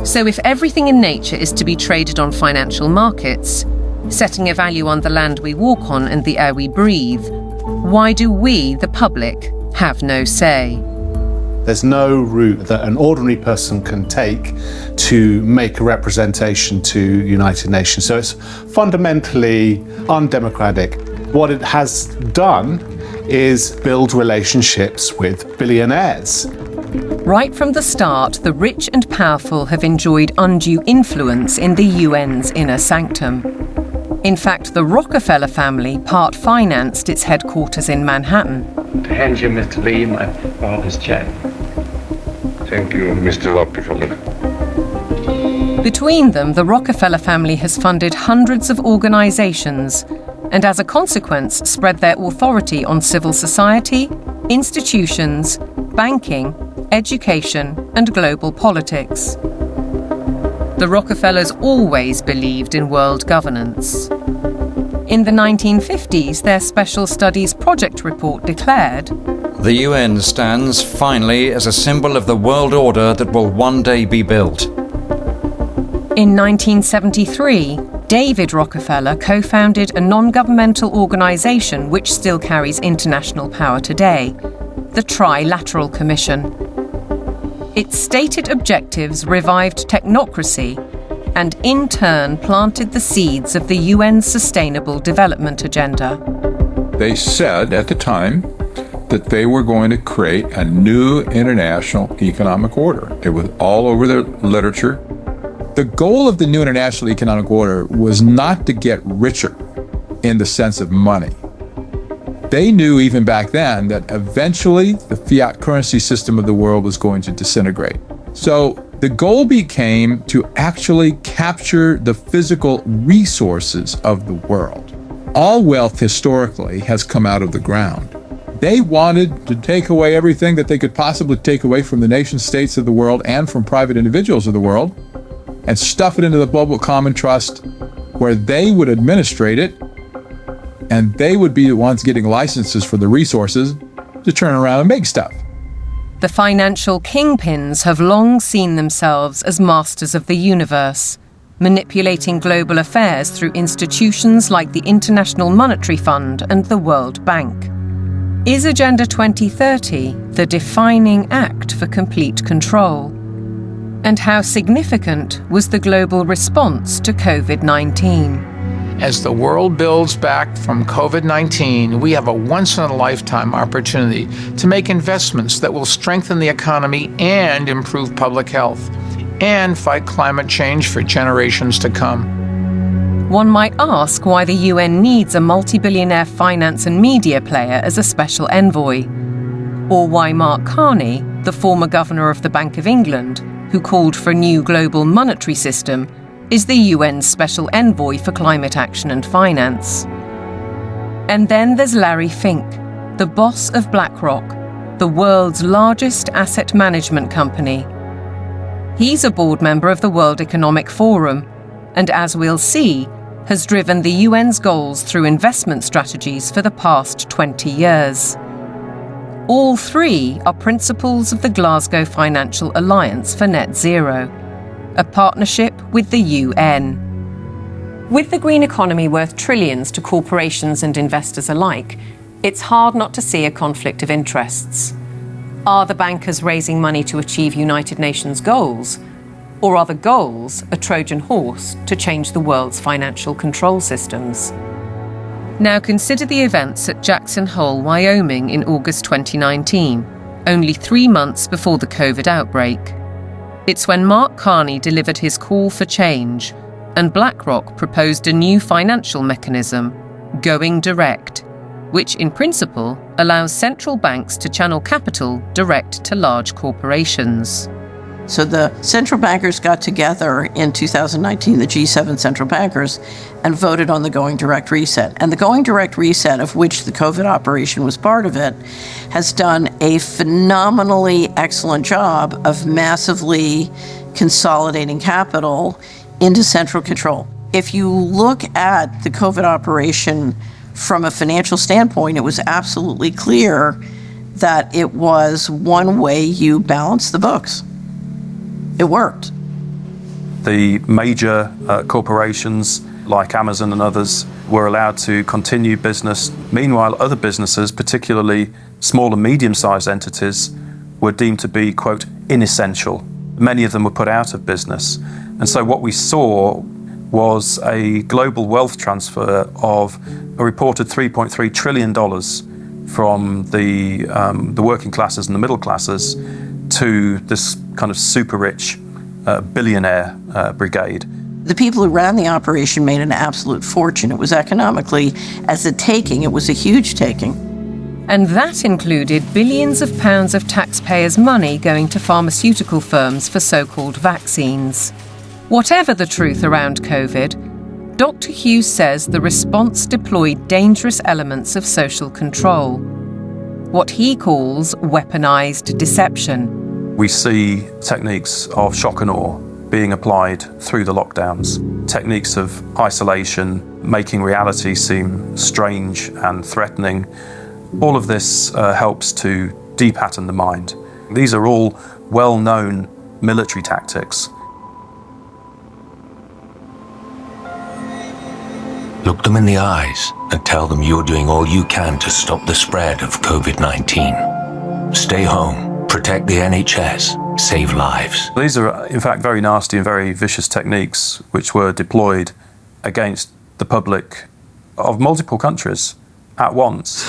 [SPEAKER 3] So if everything in nature is to be traded on financial markets, setting a value on the land we walk on and the air we breathe, why do we, the public, have no say?
[SPEAKER 16] There's no route that an ordinary person can take to make a representation to United Nations. So it's fundamentally undemocratic. What it has done is build relationships with billionaires.
[SPEAKER 3] Right from the start, the rich and powerful have enjoyed undue influence in the UN's inner sanctum. In fact, the Rockefeller family part-financed its headquarters in Manhattan.
[SPEAKER 17] To hand you, Mr. Lee, my father's check.
[SPEAKER 18] Thank you, Mr. Rockefeller.
[SPEAKER 3] Between them, the Rockefeller family has funded hundreds of organizations and, as a consequence, spread their authority on civil society, institutions, banking, education, and global politics. The Rockefellers always believed in world governance. In the 1950s, their Special Studies Project report declared,
[SPEAKER 19] "The UN stands finally as a symbol of the world order that will one day be built."
[SPEAKER 3] In 1973, David Rockefeller co-founded a non-governmental organization which still carries international power today, the Trilateral Commission. Its stated objectives revived technocracy and in turn planted the seeds of the UN's Sustainable Development Agenda.
[SPEAKER 27] They said at the time that they were going to create a new international economic order. It was all over the literature. The goal of the new international economic order was not to get richer in the sense of money. They knew even back then that eventually the fiat currency system of the world was going to disintegrate. So the goal became to actually capture the physical resources of the world. All wealth historically has come out of the ground. They wanted to take away everything that they could possibly take away from the nation states of the world and from private individuals of the world and stuff it into the global common trust where they would administrate it and they would be the ones getting licenses for the resources to turn around and make stuff.
[SPEAKER 3] The financial kingpins have long seen themselves as masters of the universe, manipulating global affairs through institutions like the International Monetary Fund and the World Bank. Is Agenda 2030 the defining act for complete control? And how significant was the global response to COVID-19?
[SPEAKER 1] As the world builds back from COVID-19, we have a once-in-a-lifetime opportunity to make investments that will strengthen the economy and improve public health, and fight climate change for generations to come.
[SPEAKER 3] One might ask why the UN needs a multi-billionaire finance and media player as a special envoy, or why Mark Carney, the former governor of the Bank of England, who called for a new global monetary system, is the UN's special envoy for climate action and finance. And then there's Larry Fink, the boss of BlackRock, the world's largest asset management company. He's a board member of the World Economic Forum, and as we'll see, has driven the UN's goals through investment strategies for the past 20 years. All three are principles of the Glasgow Financial Alliance for Net Zero, a partnership with the UN. With the green economy worth trillions to corporations and investors alike, it's hard not to see a conflict of interests. Are the bankers raising money to achieve United Nations goals? Or are the goals a Trojan horse to change the world's financial control systems? Now consider the events at Jackson Hole, Wyoming in August 2019, only 3 months before the COVID outbreak. It's when Mark Carney delivered his call for change, and BlackRock proposed a new financial mechanism, Going Direct, which in principle allows central banks to channel capital direct to large corporations.
[SPEAKER 14] So the central bankers got together in 2019, the G7 central bankers, and voted on the Going Direct Reset. And the Going Direct Reset, of which the COVID operation was part of it, has done a phenomenally excellent job of massively consolidating capital into central control. If you look at the COVID operation from a financial standpoint, it was absolutely clear that it was one way you balance the books. It worked.
[SPEAKER 13] The major corporations like Amazon and others were allowed to continue business. Meanwhile, other businesses, particularly small and medium-sized entities, were deemed to be, quote, inessential. Many of them were put out of business. And so what we saw was a global wealth transfer of a reported $3.3 trillion from the working classes and the middle classes to this kind of super rich billionaire brigade.
[SPEAKER 14] The people who ran the operation made an absolute fortune. It was economically, as a taking, it was a huge taking.
[SPEAKER 3] And that included billions of pounds of taxpayers' money going to pharmaceutical firms for so-called vaccines. Whatever the truth around COVID, Dr. Hughes says the response deployed dangerous elements of social control, what he calls weaponized deception.
[SPEAKER 13] We see techniques of shock and awe being applied through the lockdowns, techniques of isolation, making reality seem strange and threatening. All of this helps to depattern the mind. These are all well-known military tactics.
[SPEAKER 2] Look them in the eyes and tell them you're doing all you can to stop the spread of COVID-19. Stay home, protect the NHS, save lives.
[SPEAKER 13] These are, in fact, very nasty and very vicious techniques which were deployed against the public of multiple countries at once.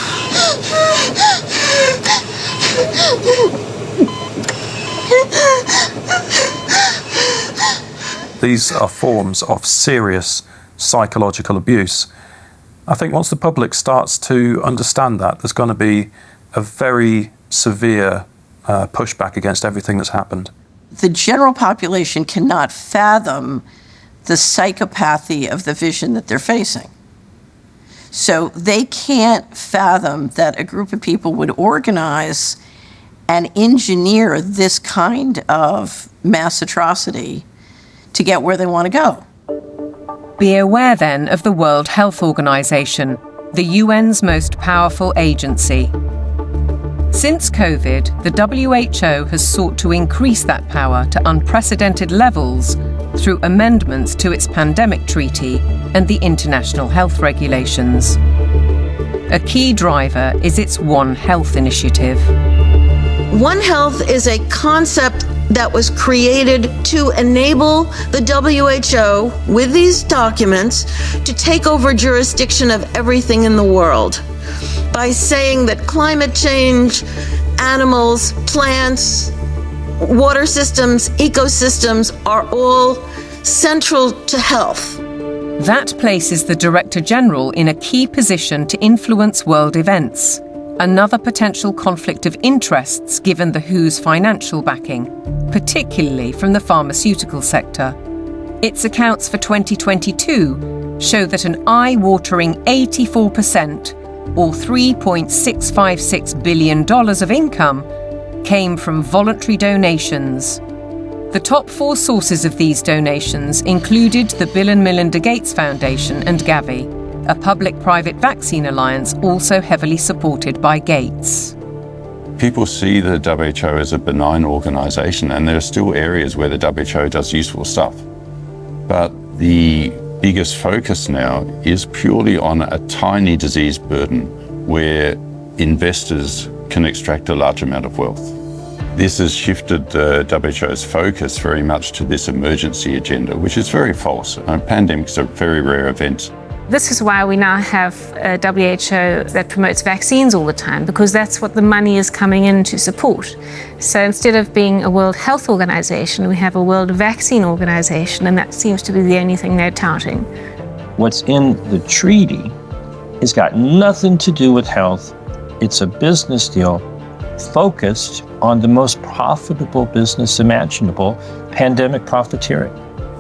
[SPEAKER 13] These are forms of serious psychological abuse. I think once the public starts to understand that, there's going to be a very severe pushback against everything that's happened.
[SPEAKER 14] The general population cannot fathom the psychopathy of the vision that they're facing. So they can't fathom that a group of people would organize and engineer this kind of mass atrocity to get where they want to go.
[SPEAKER 3] Be aware then of the World Health Organization, the UN's most powerful agency. Since COVID, the WHO has sought to increase that power to unprecedented levels through amendments to its pandemic treaty and the international health regulations. A key driver is its One Health initiative.
[SPEAKER 14] One Health is a concept that was created to enable the WHO, with these documents, to take over jurisdiction of everything in the world by saying that climate change, animals, plants, water systems, ecosystems are all central to health.
[SPEAKER 3] That places the Director General in a key position to influence world events, another potential conflict of interests given the WHO's financial backing, particularly from the pharmaceutical sector. Its accounts for 2022 show that an eye-watering 84%, or $3.656 billion of income, came from voluntary donations. The top 4 sources of these donations included the Bill and Melinda Gates Foundation and Gavi, a public-private vaccine alliance also heavily supported by Gates.
[SPEAKER 4] People see the WHO as a benign organization, and there are still areas where the WHO does useful stuff. But the biggest focus now is purely on a tiny disease burden where investors can extract a large amount of wealth. This has shifted the WHO's focus very much to this emergency agenda, which is very false. Pandemics are very rare events.
[SPEAKER 10] This is why we now have a WHO that promotes vaccines all the time, because that's what the money is coming in to support. So instead of being a World Health Organization, we have a World Vaccine Organization, and that seems to be the only thing they're touting.
[SPEAKER 20] What's in the treaty has got nothing to do with health. It's a business deal focused on the most profitable business imaginable, pandemic profiteering.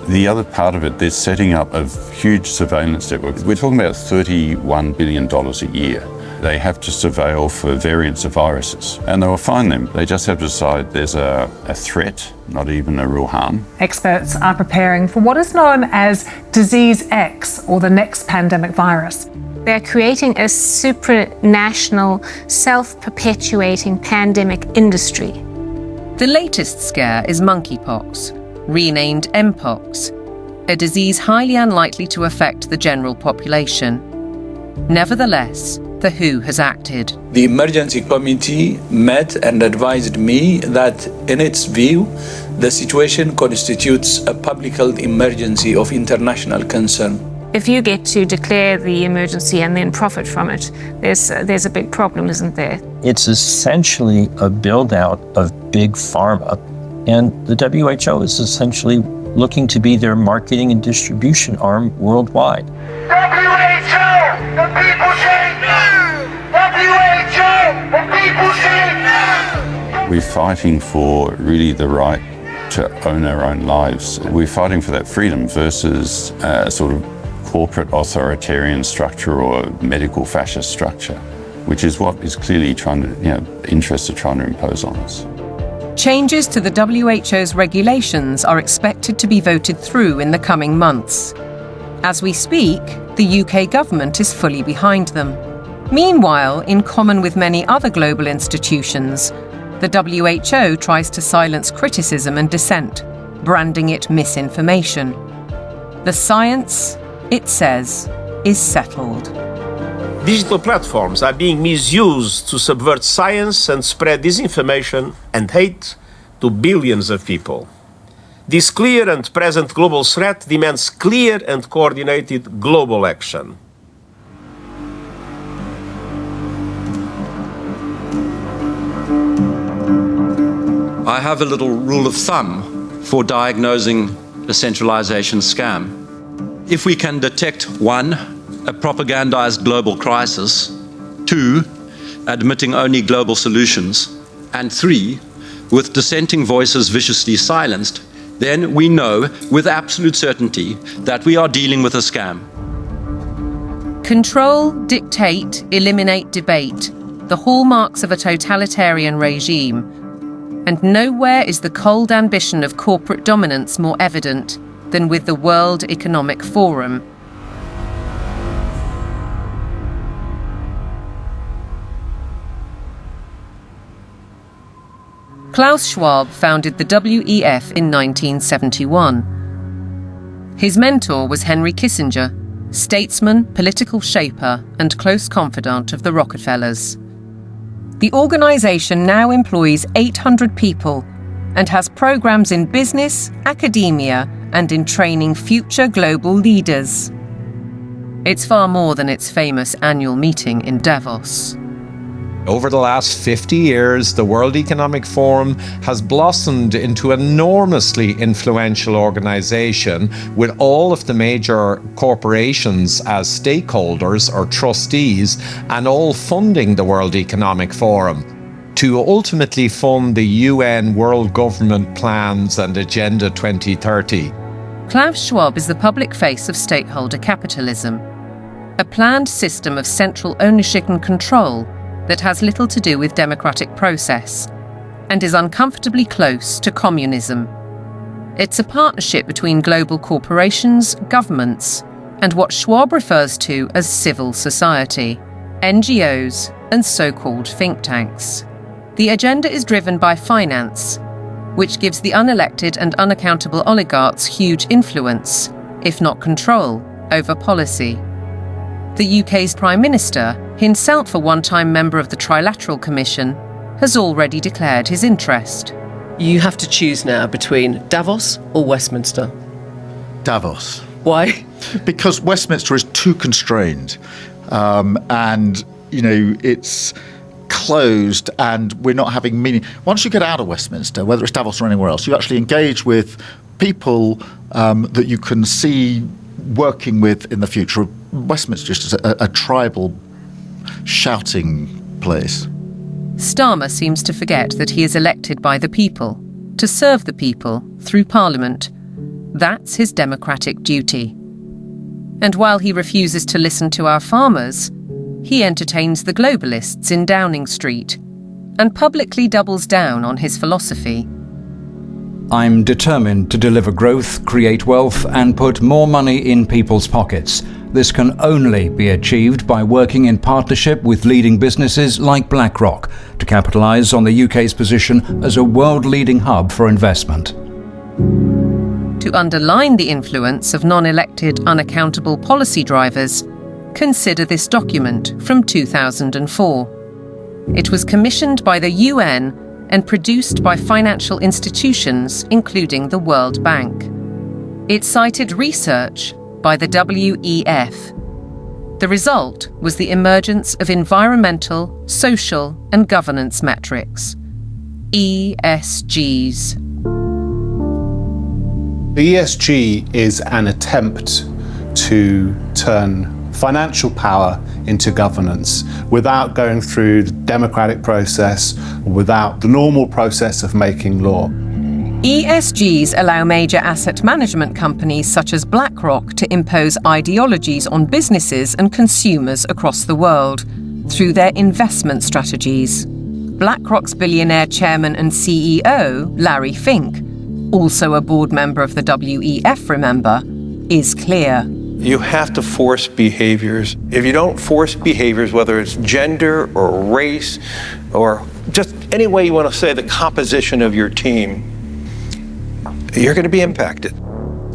[SPEAKER 4] The other part of it, they're setting up a huge surveillance network. We're talking about $31 billion a year. They have to surveil for variants of viruses, and they will find them. They just have to decide there's a threat, not even a real harm.
[SPEAKER 21] Experts are preparing for what is known as Disease X, or the next pandemic virus.
[SPEAKER 10] They're creating a supranational, self-perpetuating pandemic industry.
[SPEAKER 3] The latest scare is monkeypox, renamed Mpox, a disease highly unlikely to affect the general population. Nevertheless, the WHO has acted.
[SPEAKER 22] The emergency committee met and advised me that, in its view, the situation constitutes a public health emergency of international concern.
[SPEAKER 10] If you get to declare the emergency and then profit from it, there's a big problem, isn't there?
[SPEAKER 20] It's essentially a build-out of big pharma, and the WHO is essentially looking to be their marketing and distribution arm worldwide.
[SPEAKER 23] WHO! The people say no! WHO! The people say no!
[SPEAKER 4] We're fighting for really the right to own our own lives. We're fighting for that freedom versus sort of corporate authoritarian structure or medical fascist structure, which is what is clearly trying to, interests are trying to impose on us.
[SPEAKER 3] Changes to the WHO's regulations are expected to be voted through in the coming months. As we speak, the UK government is fully behind them. Meanwhile, in common with many other global institutions, the WHO tries to silence criticism and dissent, branding it misinformation. The science, it says, is settled.
[SPEAKER 24] Digital platforms are being misused to subvert science and spread disinformation and hate to billions of people. This clear and present global threat demands clear and coordinated global action.
[SPEAKER 28] I have a little rule of thumb for diagnosing a centralization scam. If we can detect 1, a propagandized global crisis, 2, admitting only global solutions, and 3, with dissenting voices viciously silenced, then we know with absolute certainty that we are dealing with a scam.
[SPEAKER 3] Control, dictate, eliminate debate, the hallmarks of a totalitarian regime. And nowhere is the cold ambition of corporate dominance more evident than with the World Economic Forum. Klaus Schwab founded the WEF in 1971. His mentor was Henry Kissinger, statesman, political shaper, and close confidant of the Rockefellers. The organisation now employs 800 people and has programmes in business, academia, and in training future global leaders. It's far more than its famous annual meeting in Davos.
[SPEAKER 6] Over the last 50 years, the World Economic Forum has blossomed into an enormously influential organization with all of the major corporations as stakeholders or trustees and all funding the World Economic Forum to ultimately fund the UN World Government Plans and Agenda 2030.
[SPEAKER 3] Klaus Schwab is the public face of stakeholder capitalism, a planned system of central ownership and control that has little to do with democratic process and is uncomfortably close to communism. It's a partnership between global corporations, governments, and what Schwab refers to as civil society, NGOs, and so-called think tanks. The agenda is driven by finance, which gives the unelected and unaccountable oligarchs huge influence, if not control, over policy. The UK's Prime Minister, himself a one-time member of the Trilateral Commission, has already declared his interest.
[SPEAKER 7] You have to choose now between Davos or Westminster.
[SPEAKER 8] Davos.
[SPEAKER 7] Why?
[SPEAKER 8] Because Westminster is too constrained, and it's closed, and we're not having meaning. Once you get out of Westminster, whether it's Davos or anywhere else, you actually engage with people that you can see working with in the future. Westminster is just a tribal shouting place.
[SPEAKER 3] Starmer seems to forget that he is elected by the people, to serve the people through Parliament. That's his democratic duty. And while he refuses to listen to our farmers, he entertains the globalists in Downing Street and publicly doubles down on his philosophy.
[SPEAKER 19] I'm determined to deliver growth, create wealth, and put more money in people's pockets. This can only be achieved by working in partnership with leading businesses like BlackRock to capitalise on the UK's position as a world-leading hub for investment.
[SPEAKER 3] To underline the influence of non-elected, unaccountable policy drivers, consider this document from 2004. It was commissioned by the UN and produced by financial institutions, including the World Bank. It cited research by the WEF. The result was the emergence of environmental, social, and governance metrics, ESGs.
[SPEAKER 16] The ESG is an attempt to turn financial power into governance without going through the democratic process, without the normal process of making law.
[SPEAKER 3] ESGs allow major asset management companies such as BlackRock to impose ideologies on businesses and consumers across the world through their investment strategies. BlackRock's billionaire chairman and CEO, Larry Fink, also a board member of the WEF, remember, is clear.
[SPEAKER 9] You have to force behaviors. If you don't force behaviors, whether it's gender or race or just any way you want to say the composition of your team, you're going to be impacted.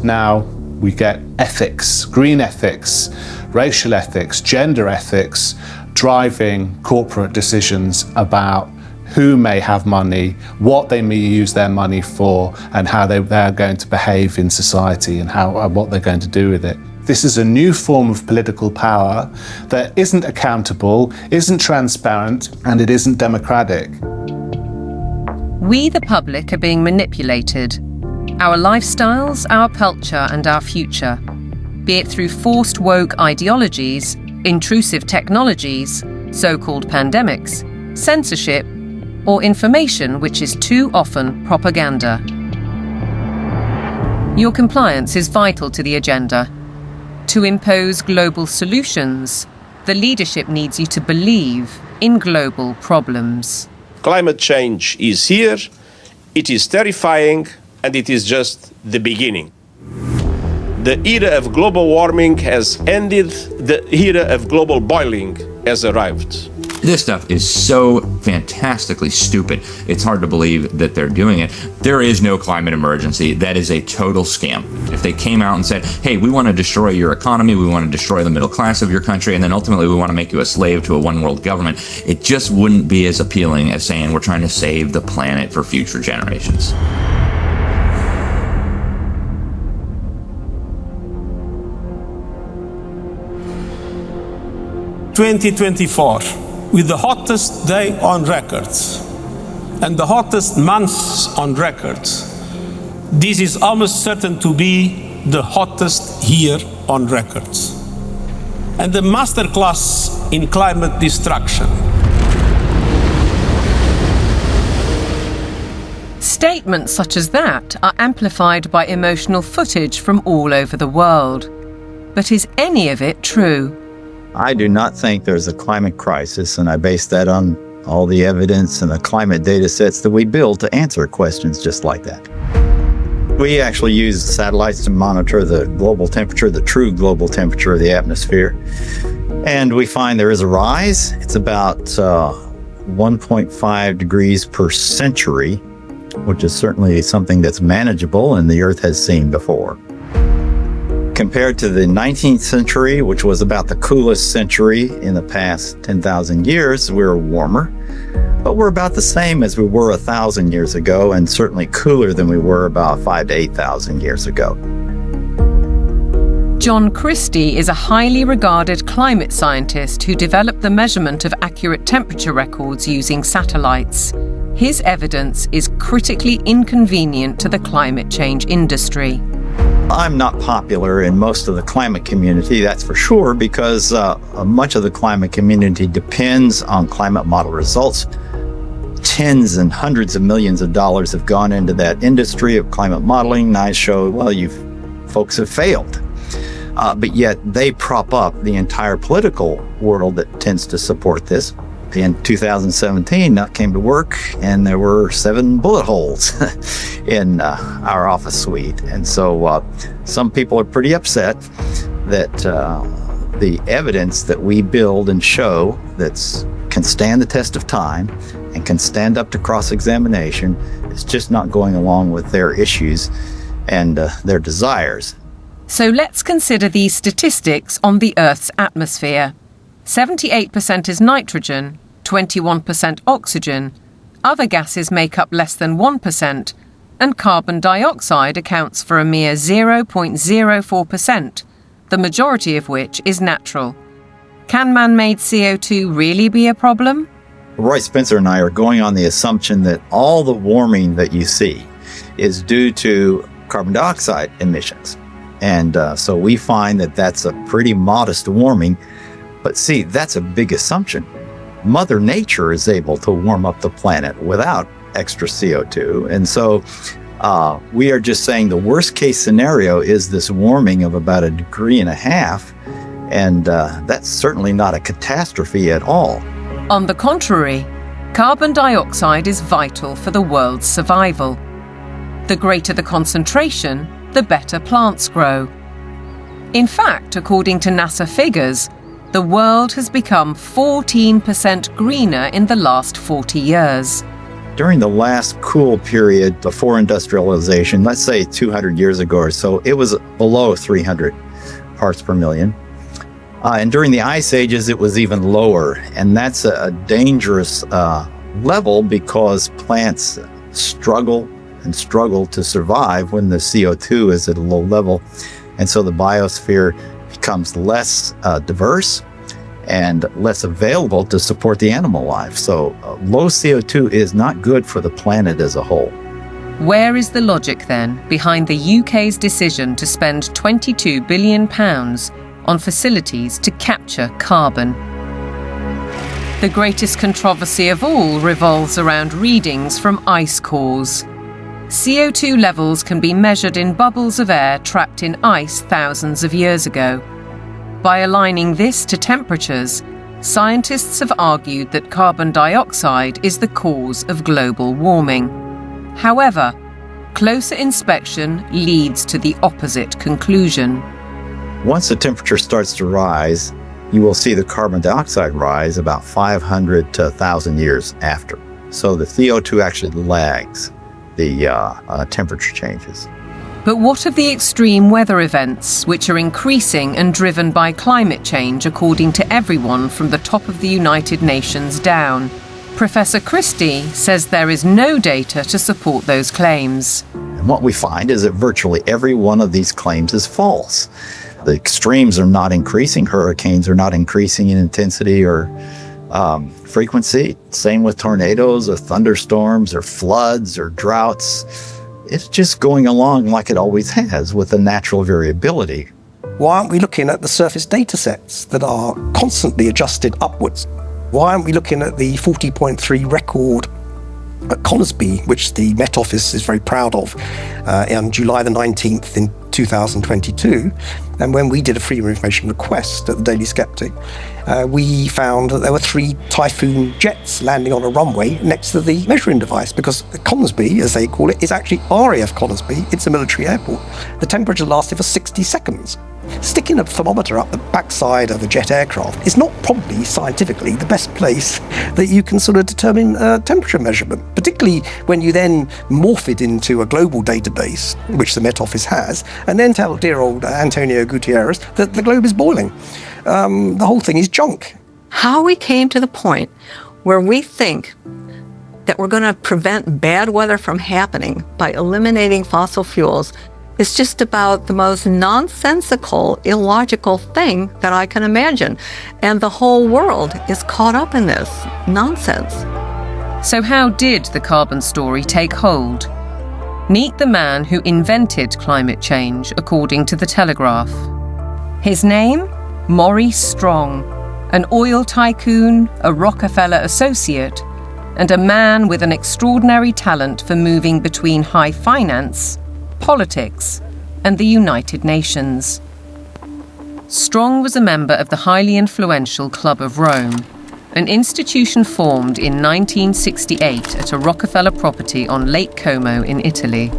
[SPEAKER 16] Now we get ethics, green ethics, racial ethics, gender ethics, driving corporate decisions about who may have money, what they may use their money for, and how they're going to behave in society and what they're going to do with it. This is a new form of political power that isn't accountable, isn't transparent, and it isn't democratic.
[SPEAKER 3] We, the public, are being manipulated. Our lifestyles, our culture, and our future, be it through forced woke ideologies, intrusive technologies, so-called pandemics, censorship, or information which is too often propaganda. Your compliance is vital to the agenda. To impose global solutions, the leadership needs you to believe in global problems.
[SPEAKER 24] Climate change is here, it is terrifying, and it is just the beginning. The era of global warming has ended, the era of global boiling has arrived.
[SPEAKER 5] This stuff is so fantastically stupid. It's hard to believe that they're doing it. There is no climate emergency. That is a total scam. If they came out and said, hey, we want to destroy your economy, we want to destroy the middle class of your country, and then ultimately we want to make you a slave to a one world government, it just wouldn't be as appealing as saying we're trying to save the planet for future generations.
[SPEAKER 11] (2024) with the hottest day on record and the hottest months on record, this is almost certain to be the hottest year on record. And the masterclass in climate destruction.
[SPEAKER 3] Statements such as that are amplified by emotional footage from all over the world. But is any of it true?
[SPEAKER 12] I do not think there's a climate crisis, and I base that on all the evidence and the climate data sets that we build to answer questions just like that. We actually use satellites to monitor the global temperature, the true global temperature of the atmosphere. And we find there is a rise. It's about 1.5 degrees per century, which is certainly something that's manageable and the Earth has seen before. Compared to the 19th century, which was about the coolest century in the past 10,000 years, we're warmer. But we're about the same as we were 1,000 years ago, and certainly cooler than we were about 5,000 to 8,000 years ago.
[SPEAKER 3] John Christie is a highly regarded climate scientist who developed the measurement of accurate temperature records using satellites. His evidence is critically inconvenient to the climate change industry.
[SPEAKER 12] I'm not popular in most of the climate community, that's for sure, because much of the climate community depends on climate model results. Tens and hundreds of millions of dollars have gone into that industry of climate modeling, and I show, well, you folks have failed. But yet they prop up the entire political world that tends to support this. In 2017, I came to work and there were 7 bullet holes in our office suite. And so some people are pretty upset that the evidence that we build and show that can stand the test of time and can stand up to cross-examination is just not going along with their issues and their desires.
[SPEAKER 3] So let's consider these statistics on the Earth's atmosphere. 78% is nitrogen, 21% oxygen, other gases make up less than 1%, and carbon dioxide accounts for a mere 0.04%, the majority of which is natural. Can man-made CO2 really be a problem?
[SPEAKER 12] Roy Spencer and I are going on the assumption that all the warming that you see is due to carbon dioxide emissions. And so we find that that's a pretty modest warming. But see, that's a big assumption. Mother Nature is able to warm up the planet without extra CO2. And so we are just saying the worst case scenario is this warming of about 1.5 degrees. And that's certainly not a catastrophe at all.
[SPEAKER 3] On the contrary, carbon dioxide is vital for the world's survival. The greater the concentration, the better plants grow. In fact, according to NASA figures, the world has become 14% greener in the last 40 years.
[SPEAKER 12] During the last cool period before industrialization, let's say 200 years ago or so, it was below 300 parts per million. And during the ice ages, it was even lower. And that's a dangerous level because plants struggle to survive when the CO2 is at a low level. And so the biosphere becomes less diverse and less available to support the animal life. So low CO2 is not good for the planet as a whole.
[SPEAKER 3] Where is the logic then behind the UK's decision to spend £22 billion on facilities to capture carbon? The greatest controversy of all revolves around readings from ice cores. CO2 levels can be measured in bubbles of air trapped in ice thousands of years ago. By aligning this to temperatures, scientists have argued that carbon dioxide is the cause of global warming. However, closer inspection leads to the opposite conclusion.
[SPEAKER 12] Once the temperature starts to rise, you will see the carbon dioxide rise about 500 to 1,000 years after. So the CO2 actually lags the temperature changes.
[SPEAKER 3] But what of the extreme weather events, which are increasing and driven by climate change, according to everyone from the top of the United Nations down? Professor Christie says there is no data to support those claims.
[SPEAKER 12] And what we find is that virtually every one of these claims is false. The extremes are not increasing. Hurricanes are not increasing in intensity or frequency. Same with tornadoes or thunderstorms or floods or droughts. It's just going along like it always has with the natural variability.
[SPEAKER 1] Why aren't we looking at the surface data sets that are constantly adjusted upwards? Why aren't we looking at the 40.3 record at Conisbee, which the Met Office is very proud of, on July the 19th in 2022? And when we did a freedom of information request at the Daily Skeptic, we found that there were 3 Typhoon jets landing on a runway next to the measuring device, because Conisbee, as they call it, is actually RAF Conisbee. It's a military airport. The temperature lasted for 60 seconds. Sticking a thermometer up the backside of a jet aircraft is not probably scientifically the best place that you can sort of determine temperature measurement, particularly when you then morph it into a global database, which the Met Office has, and then tell dear old Antonio Gutierrez that the globe is boiling. The whole thing is junk.
[SPEAKER 2] How we came to the point where we think that we're going to prevent bad weather from happening by eliminating fossil fuels is just about the most nonsensical, illogical thing that I can imagine. And the whole world is caught up in this nonsense.
[SPEAKER 3] So how did the carbon story take hold? Meet the man who invented climate change, according to The Telegraph. His name? Maurice Strong, an oil tycoon, a Rockefeller associate, and a man with an extraordinary talent for moving between high finance, politics, and the United Nations. Strong was a member of the highly influential Club of Rome, an institution formed in 1968 at a Rockefeller property on Lake Como in Italy.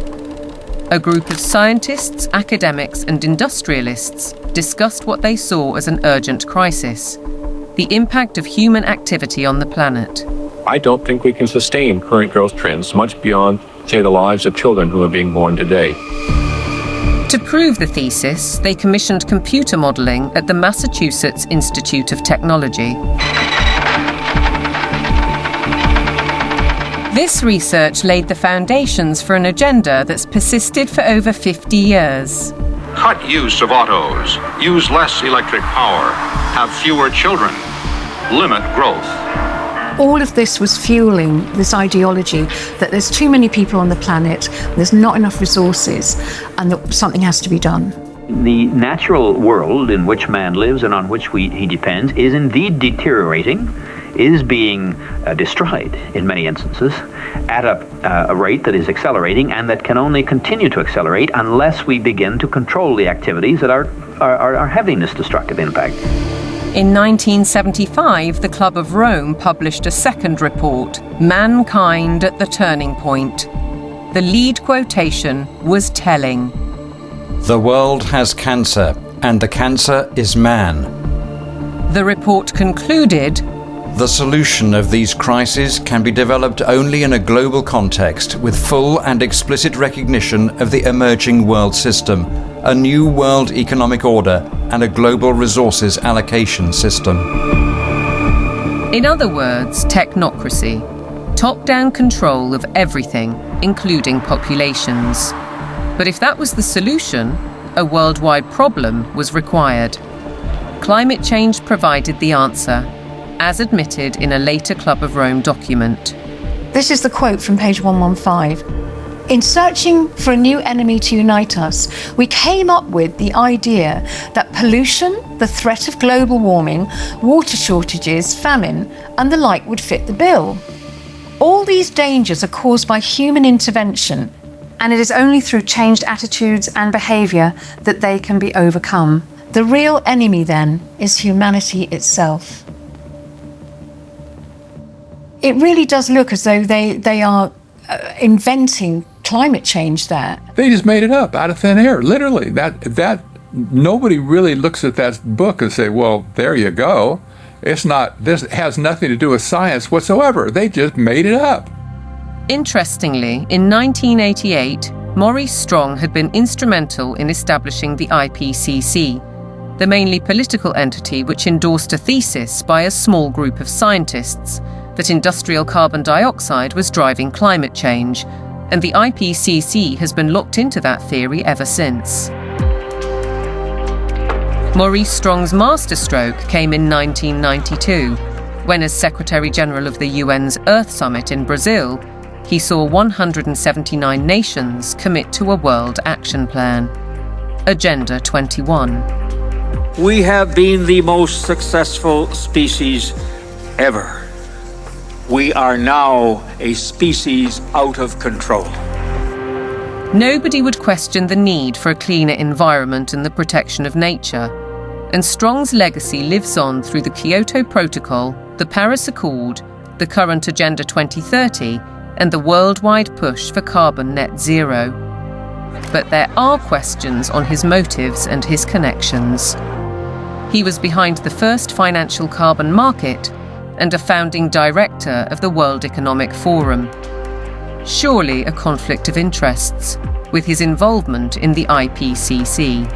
[SPEAKER 3] A group of scientists, academics, and industrialists discussed what they saw as an urgent crisis: the impact of human activity on the planet.
[SPEAKER 15] I don't think we can sustain current growth trends much beyond, say, the lives of children who are being born today.
[SPEAKER 3] To prove the thesis, they commissioned computer modeling at the Massachusetts Institute of Technology. This research laid the foundations for an agenda that's persisted for over 50 years.
[SPEAKER 17] Cut use of autos, use less electric power, have fewer children, limit growth.
[SPEAKER 18] All of this was fueling this ideology that there's too many people on the planet, there's not enough resources, and that something has to be done.
[SPEAKER 25] The natural world in which man lives and on which he depends is indeed deteriorating, is being destroyed in many instances at a rate that is accelerating and that can only continue to accelerate unless we begin to control the activities that are having this destructive impact.
[SPEAKER 3] In 1975, the Club of Rome published a second report, Mankind at the Turning Point. The lead quotation was telling.
[SPEAKER 19] The world has cancer, and the cancer is man.
[SPEAKER 3] The report concluded,
[SPEAKER 19] the solution of these crises can be developed only in a global context with full and explicit recognition of the emerging world system, a new world economic order, and a global resources allocation system.
[SPEAKER 3] In other words, technocracy, top-down control of everything, including populations. But if that was the solution, a worldwide problem was required. Climate change provided the answer, as admitted in a later Club of Rome document.
[SPEAKER 18] This is the quote from page 115. In searching for a new enemy to unite us, we came up with the idea that pollution, the threat of global warming, water shortages, famine, and the like would fit the bill. All these dangers are caused by human intervention, and it is only through changed attitudes and behaviour that they can be overcome. The real enemy, then, is humanity itself. It really does look as though they are inventing climate change there.
[SPEAKER 22] They just made it up out of thin air, literally. That
[SPEAKER 10] nobody really looks at that book and say, well, there you go. It's not, this has nothing to do with science whatsoever. They just made it up.
[SPEAKER 3] Interestingly, in 1988, Maurice Strong had been instrumental in establishing the IPCC, the mainly political entity which endorsed a thesis by a small group of scientists that industrial carbon dioxide was driving climate change, and the IPCC has been locked into that theory ever since. Maurice Strong's masterstroke came in 1992, when as Secretary-General of the UN's Earth Summit in Brazil, he saw 179 nations commit to a world action plan. Agenda 21.
[SPEAKER 13] We have been the most successful species ever. We are now a species out of control.
[SPEAKER 3] Nobody would question the need for a cleaner environment and the protection of nature. And Strong's legacy lives on through the Kyoto Protocol, the Paris Accord, the current Agenda 2030, and the worldwide push for carbon net zero. But there are questions on his motives and his connections. He was behind the first financial carbon market and a founding director of the World Economic Forum. Surely a conflict of interests with his involvement in the IPCC.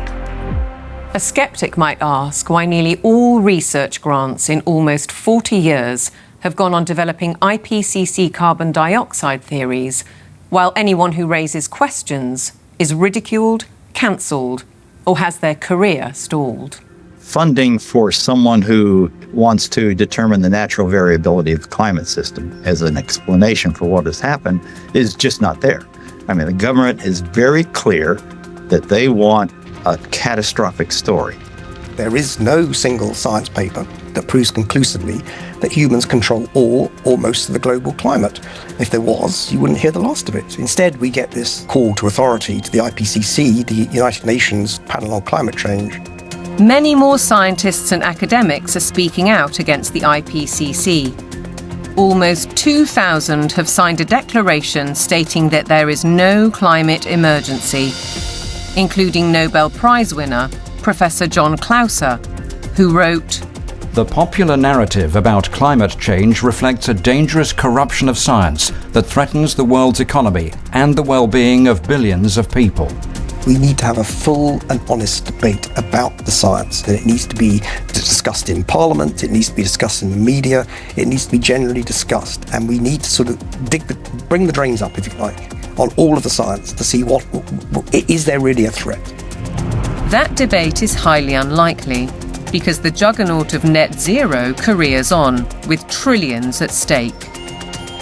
[SPEAKER 14] A skeptic might ask why nearly all research grants in almost 40 years have gone on developing IPCC carbon dioxide theories, while anyone who raises questions is ridiculed, cancelled, or has their career stalled.
[SPEAKER 12] Funding for someone who wants to determine the natural variability of the climate system as an explanation for what has happened is just not there. I mean, the government is very clear that they want a catastrophic story.
[SPEAKER 1] There is no single science paper that proves conclusively that humans control all or most of the global climate. If there was, you wouldn't hear the last of it. Instead, we get this call to authority to the IPCC, the United Nations Panel on Climate Change.
[SPEAKER 3] Many more scientists and academics are speaking out against the IPCC. Almost 2,000 have signed a declaration stating that there is no climate emergency, including Nobel Prize winner Professor John Clauser, who wrote,
[SPEAKER 19] "The popular narrative about climate change reflects a dangerous corruption of science that threatens the world's economy and the well-being of billions of people."
[SPEAKER 1] We need to have a full and honest debate about the science. And it needs to be discussed in Parliament, it needs to be discussed in the media, it needs to be generally discussed. And we need to sort of bring the drains up, if you like, on all of the science to see what is there really a threat.
[SPEAKER 3] That debate is highly unlikely because the juggernaut of net zero careers on with trillions at stake.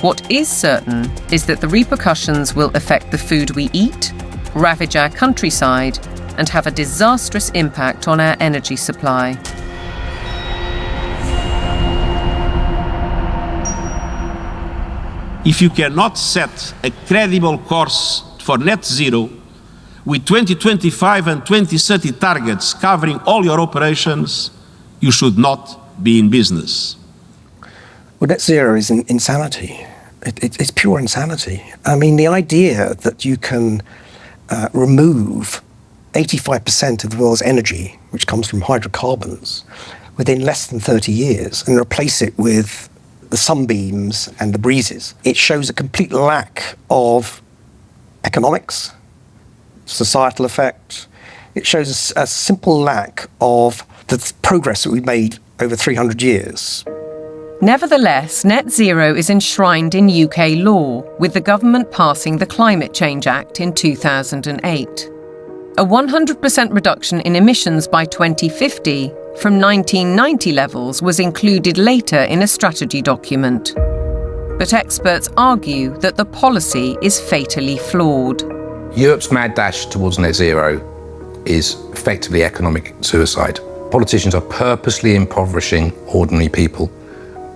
[SPEAKER 3] What is certain is that the repercussions will affect the food we eat, ravage our countryside, and have a disastrous impact on our energy supply.
[SPEAKER 24] If you cannot set a credible course for net zero with 2025 and 2030 targets covering all your operations, you should not be in business.
[SPEAKER 1] Well, net zero is insanity. It's pure insanity. I mean, the idea that you can remove 85% of the world's energy, which comes from hydrocarbons, within less than 30 years and replace it with the sunbeams and the breezes. It shows a complete lack of economics, societal effect. It shows a simple lack of the progress that we've made over 300 years.
[SPEAKER 3] Nevertheless, net zero is enshrined in UK law, with the government passing the Climate Change Act in 2008. A 100% reduction in emissions by 2050 from 1990 levels was included later in a strategy document. But experts argue that the policy is fatally flawed.
[SPEAKER 20] Europe's mad dash towards net zero is effectively economic suicide. Politicians are purposely impoverishing ordinary people,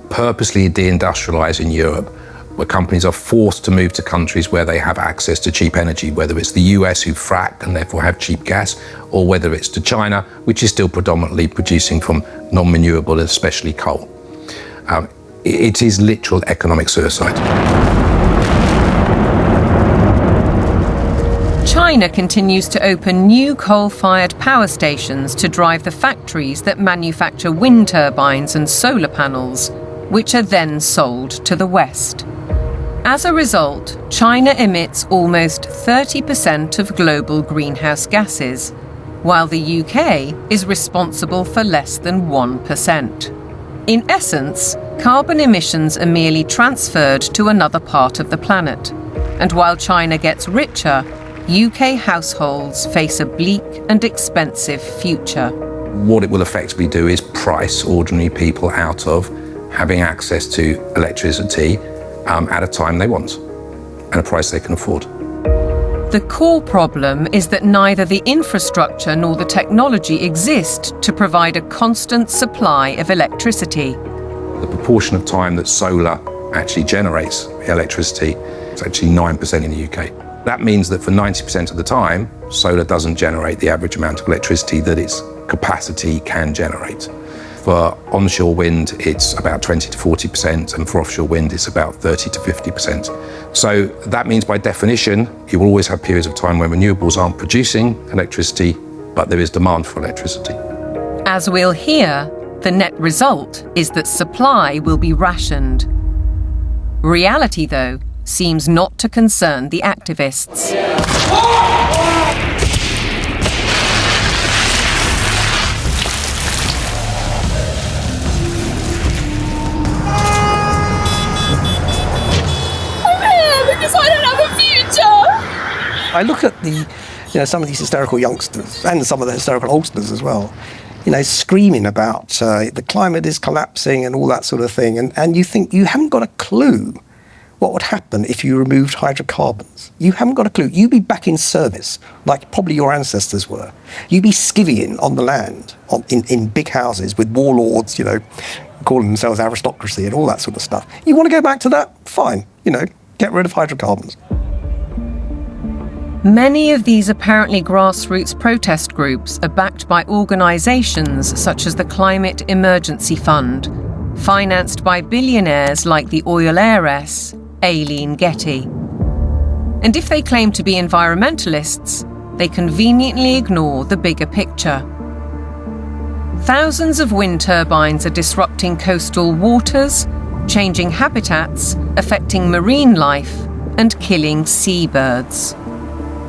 [SPEAKER 20] purposely deindustrializing Europe, where companies are forced to move to countries where they have access to cheap energy, whether it's the US who frack and therefore have cheap gas, or whether it's to China, which is still predominantly producing from non-renewable, especially coal. It is literal economic suicide.
[SPEAKER 14] China continues to open new coal-fired power stations to drive the factories that manufacture wind turbines and solar panels, which are then sold to the West. As a result, China emits almost 30% of global greenhouse gases, while the UK is responsible for less than 1%. In essence, carbon emissions are merely transferred to another part of the planet. And while China gets richer, UK households face a bleak and expensive future.
[SPEAKER 20] What it will effectively do is price ordinary people out of having access to electricity at a time they want, and a price they can afford.
[SPEAKER 14] The core problem is that neither the infrastructure nor the technology exist to provide a constant supply of electricity.
[SPEAKER 20] The proportion of time that solar actually generates electricity is actually 9% in the UK. That means that for 90% of the time, solar doesn't generate the average amount of electricity that its capacity can generate. For onshore wind, it's about 20 to 40%, and for offshore wind, it's about 30 to 50%. So that means, by definition, you will always have periods of time when renewables aren't producing electricity, but there is demand for electricity.
[SPEAKER 14] As we'll hear, the net result is that supply will be rationed. Reality, though, seems not to concern the activists.
[SPEAKER 1] I look at some of these hysterical youngsters and some of the hysterical oldsters as well, screaming about the climate is collapsing and all that sort of thing. And you think you haven't got a clue what would happen if you removed hydrocarbons. You haven't got a clue. You'd be back in service, like probably your ancestors were. You'd be skivvying on the land, in big houses with warlords, calling themselves aristocracy and all that sort of stuff. You want to go back to that? Fine, get rid of hydrocarbons.
[SPEAKER 14] Many of these apparently grassroots protest groups are backed by organisations such as the Climate Emergency Fund, financed by billionaires like the oil heiress, Aileen Getty. And if they claim to be environmentalists, they conveniently ignore the bigger picture. Thousands of wind turbines are disrupting coastal waters, changing habitats, affecting marine life, and killing seabirds.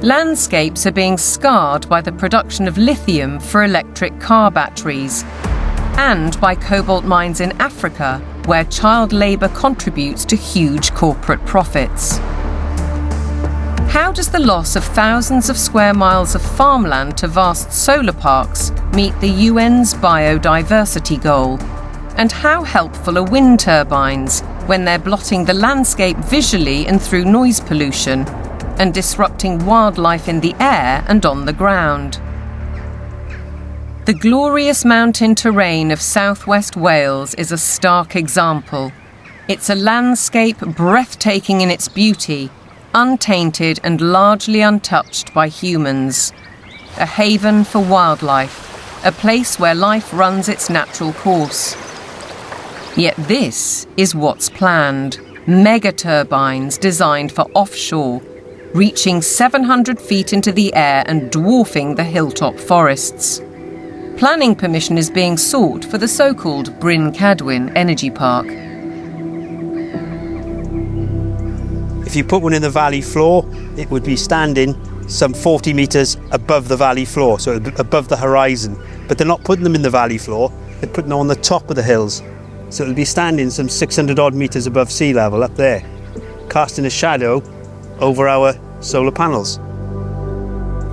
[SPEAKER 14] Landscapes are being scarred by the production of lithium for electric car batteries, and by cobalt mines in Africa, where child labour contributes to huge corporate profits. How does the loss of thousands of square miles of farmland to vast solar parks meet the UN's biodiversity goal? And how helpful are wind turbines when they're blotting the landscape visually and through noise pollution, and disrupting wildlife in the air and on the ground? The glorious mountain terrain of southwest Wales is a stark example. It's a landscape breathtaking in its beauty, untainted and largely untouched by humans. A haven for wildlife, a place where life runs its natural course. Yet this is what's planned. Mega turbines designed for offshore, reaching 700 feet into the air and dwarfing the hilltop forests. Planning permission is being sought for the so-called Bryn Cadwyn Energy Park.
[SPEAKER 4] If you put one in the valley floor, it would be standing some 40 metres above the valley floor, so above the horizon. But they're not putting them in the valley floor, they're putting them on the top of the hills. So it'll be standing some 600 odd metres above sea level up there, casting a shadow over our solar panels.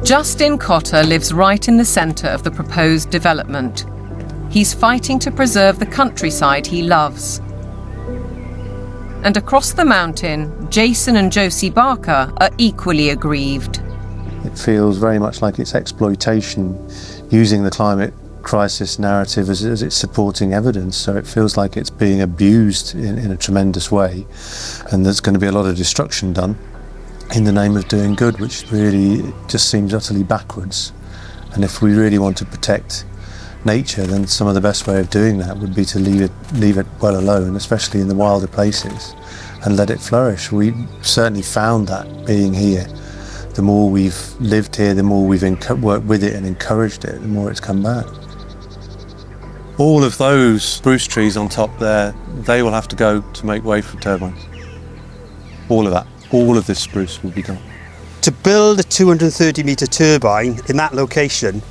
[SPEAKER 14] Justin Cotter lives right in the centre of the proposed development. He's fighting to preserve the countryside he loves. And across the mountain, Jason and Josie Barker are equally aggrieved.
[SPEAKER 6] It feels very much like it's exploitation, using the climate crisis narrative as its supporting evidence, so it feels like it's being abused in a tremendous way, and there's going to be a lot of destruction done in the name of doing good, which really just seems utterly backwards. And if we really want to protect nature, then some of the best way of doing that would be to leave it well alone, especially in the wilder places, and let it flourish. We certainly found that being here. The more we've lived here, the more we've worked with it and encouraged it, the more it's come back. All of those spruce trees on top there, they will have to go to make way for turbines. All of that, all of this spruce will be gone.
[SPEAKER 4] To build a 230-metre turbine in that location,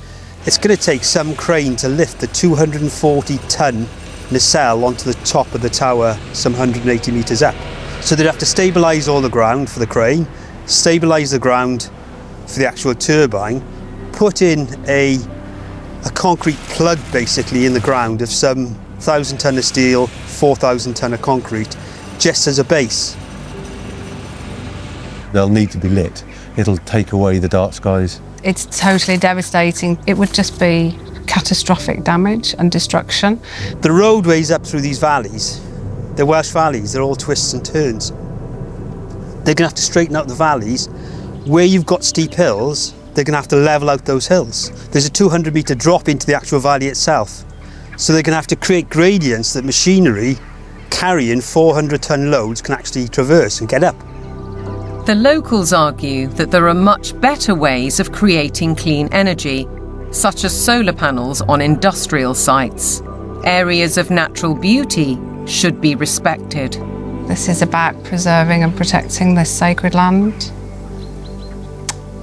[SPEAKER 4] it's going to take some crane to lift the 240-ton nacelle onto the top of the tower some 180 metres up. So they'd have to stabilise all the ground for the crane, stabilise the ground for the actual turbine, put in a concrete plug basically in the ground of some 1,000 tonne of steel, 4,000 tonne of concrete, just as a base.
[SPEAKER 6] They'll need to be lit. It'll take away the dark skies.
[SPEAKER 7] It's totally devastating. It would just be catastrophic damage and destruction.
[SPEAKER 4] The roadways up through these valleys, the Welsh valleys, they're all twists and turns. They're going to have to straighten out the valleys. Where you've got steep hills, they're going to have to level out those hills. There's a 200-metre drop into the actual valley itself. So they're going to have to create gradients that machinery carrying 400-tonne loads can actually traverse and get up.
[SPEAKER 3] The locals argue that there are much better ways of creating clean energy, such as solar panels on industrial sites. Areas of natural beauty should be respected.
[SPEAKER 7] This is about preserving and protecting this sacred land.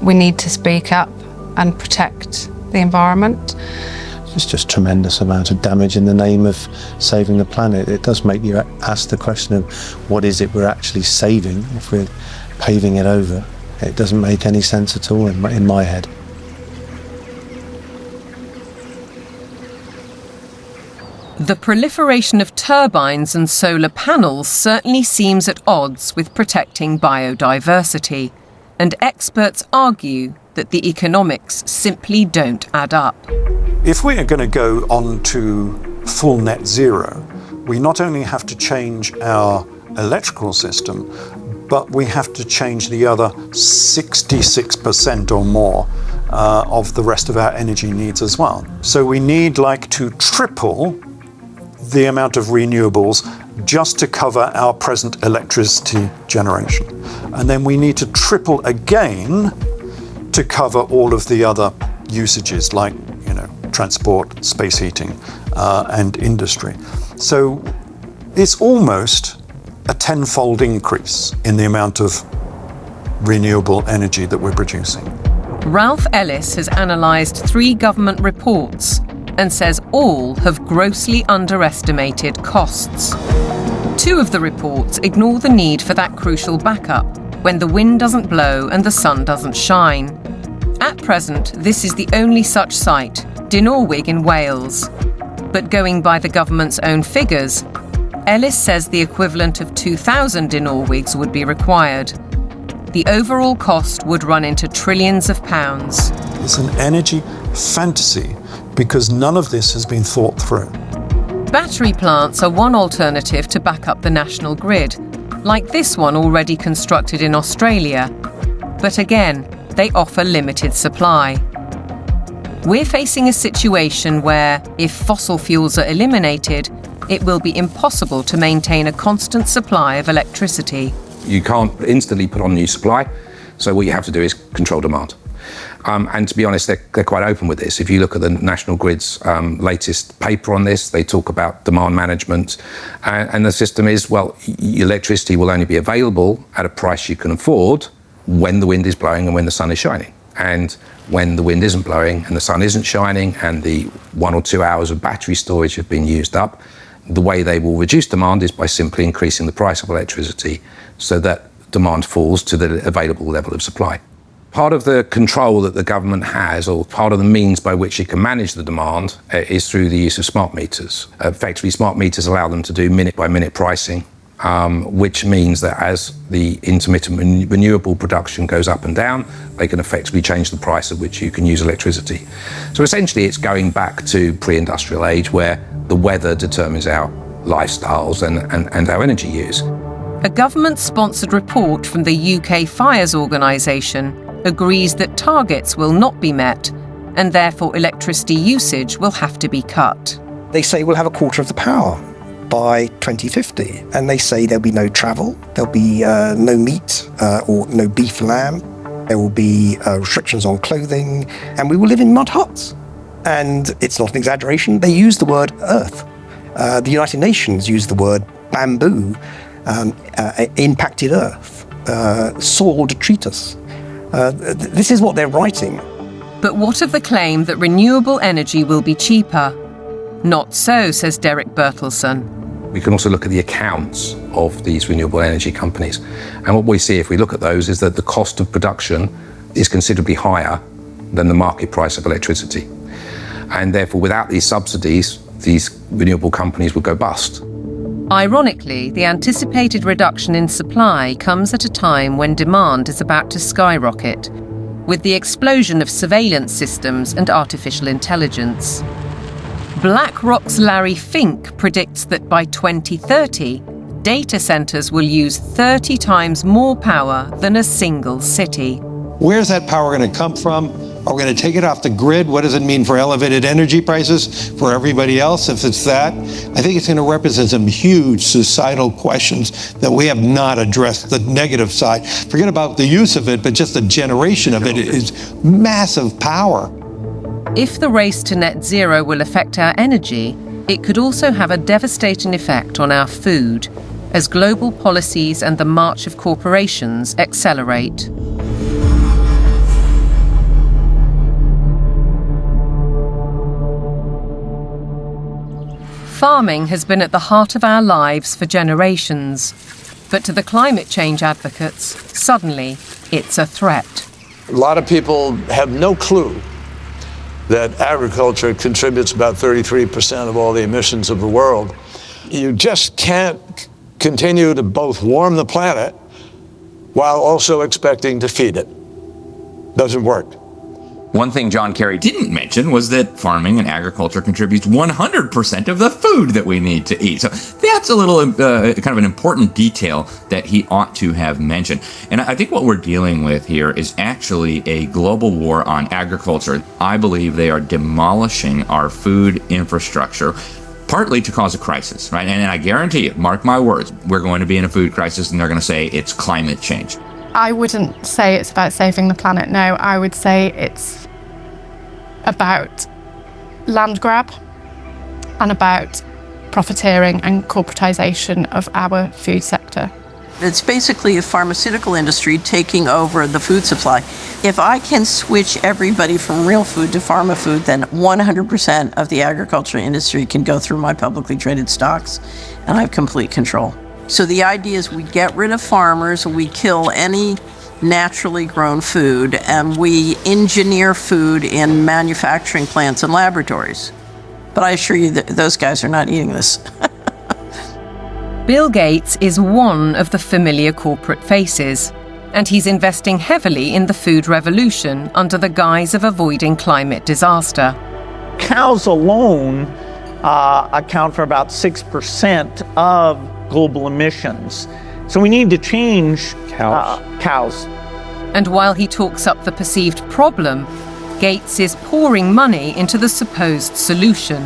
[SPEAKER 7] We need to speak up and protect the environment.
[SPEAKER 6] It's just a tremendous amount of damage in the name of saving the planet. It does make you ask the question of what is it we're actually saving if we're paving it over. It doesn't make any sense at all in my head.
[SPEAKER 3] The proliferation of turbines and solar panels certainly seems at odds with protecting biodiversity, and experts argue that the economics simply don't add up.
[SPEAKER 8] If we are going to go on to full net zero, we not only have to change our electrical system, but we have to change the other 66% or more of the rest of our energy needs as well. So we need to triple the amount of renewables just to cover our present electricity generation. And then we need to triple again to cover all of the other usages like, transport, space heating, and industry. So it's almost a tenfold increase in the amount of renewable energy that we're producing.
[SPEAKER 3] Ralph Ellis has analysed 3 government reports and says all have grossly underestimated costs. 2 of the reports ignore the need for that crucial backup when the wind doesn't blow and the sun doesn't shine. At present, this is the only such site, Dinorwig in Wales. But going by the government's own figures, Ellis says the equivalent of 2,000 Dinorwigs would be required. The overall cost would run into trillions of pounds.
[SPEAKER 8] It's an energy fantasy because none of this has been thought through.
[SPEAKER 3] Battery plants are one alternative to back up the national grid, like this one already constructed in Australia. But again, they offer limited supply. We're facing a situation where, if fossil fuels are eliminated, it will be impossible to maintain a constant supply of electricity.
[SPEAKER 20] You can't instantly put on new supply, so what you have to do is control demand. And to be honest, they're quite open with this. If you look at the National Grid's latest paper on this, they talk about demand management. And the system is, electricity will only be available at a price you can afford when the wind is blowing and when the sun is shining. And when the wind isn't blowing and the sun isn't shining and the 1 or 2 hours of battery storage have been used up, the way they will reduce demand is by simply increasing the price of electricity so that demand falls to the available level of supply. Part of the control that the government has, or part of the means by which it can manage the demand, is through the use of smart meters. Effectively, smart meters allow them to do minute-by-minute pricing, which means that as the intermittent renewable production goes up and down, they can effectively change the price at which you can use electricity. So essentially, it's going back to pre-industrial age where the weather determines our lifestyles and our energy use.
[SPEAKER 3] A government-sponsored report from the UK Fires Organisation agrees that targets will not be met and therefore electricity usage will have to be cut.
[SPEAKER 1] They say we'll have a quarter of the power by 2050, and they say there'll be no travel, there'll be no meat or no beef lamb. There will be restrictions on clothing, and we will live in mud huts. And it's not an exaggeration. They use the word earth. The United Nations use the word bamboo, impacted earth, soil detritus. This is what they're writing.
[SPEAKER 3] But what of the claim that renewable energy will be cheaper? Not so, says Derek Bertelsen.
[SPEAKER 20] We can also look at the accounts of these renewable energy companies. And what we see if we look at those is that the cost of production is considerably higher than the market price of electricity. And therefore, without these subsidies, these renewable companies would go bust.
[SPEAKER 3] Ironically, the anticipated reduction in supply comes at a time when demand is about to skyrocket, with the explosion of surveillance systems and artificial intelligence. BlackRock's Larry Fink predicts that by 2030, data centers will use 30 times more power than a single city.
[SPEAKER 5] Where's that power going to come from? Are we going to take it off the grid? What does it mean for elevated energy prices for everybody else if it's that? I think it's going to represent some huge societal questions that we have not addressed, the negative side. Forget about the use of it, but just the generation of it is massive power.
[SPEAKER 3] If the race to net zero will affect our energy, it could also have a devastating effect on our food, as global policies and the march of corporations accelerate. Farming has been at the heart of our lives for generations, but to the climate change advocates, suddenly it's a threat.
[SPEAKER 9] A lot of people have no clue that agriculture contributes about 33% of all the emissions of the world. You just can't continue to both warm the planet while also expecting to feed it. Doesn't work.
[SPEAKER 16] One thing John Kerry didn't mention was that farming and agriculture contributes 100% of the food that we need to eat. So that's a little kind of an important detail that he ought to have mentioned. And I think what we're dealing with here is actually a global war on agriculture. I believe they are demolishing our food infrastructure, partly to cause a crisis, right? And I guarantee you, mark my words, we're going to be in a food crisis and they're going to say it's climate change.
[SPEAKER 7] I wouldn't say it's about saving the planet, no. I would say it's about land grab and about profiteering and corporatization of our food sector.
[SPEAKER 21] It's basically the pharmaceutical industry taking over the food supply. If I can switch everybody from real food to pharma food, then 100% of the agriculture industry can go through my publicly traded stocks, and I have complete control. So the idea is we get rid of farmers, we kill any naturally grown food, and we engineer food in manufacturing plants and laboratories. But I assure you that those guys are not eating this.
[SPEAKER 3] Bill Gates is one of the familiar corporate faces, and he's investing heavily in the food revolution under the guise of avoiding climate disaster.
[SPEAKER 23] Cows alone account for about 6% of global emissions. So we need to change cows.
[SPEAKER 3] And while he talks up the perceived problem, Gates is pouring money into the supposed solution: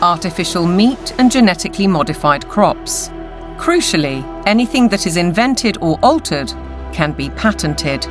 [SPEAKER 3] artificial meat and genetically modified crops. Crucially, anything that is invented or altered can be patented.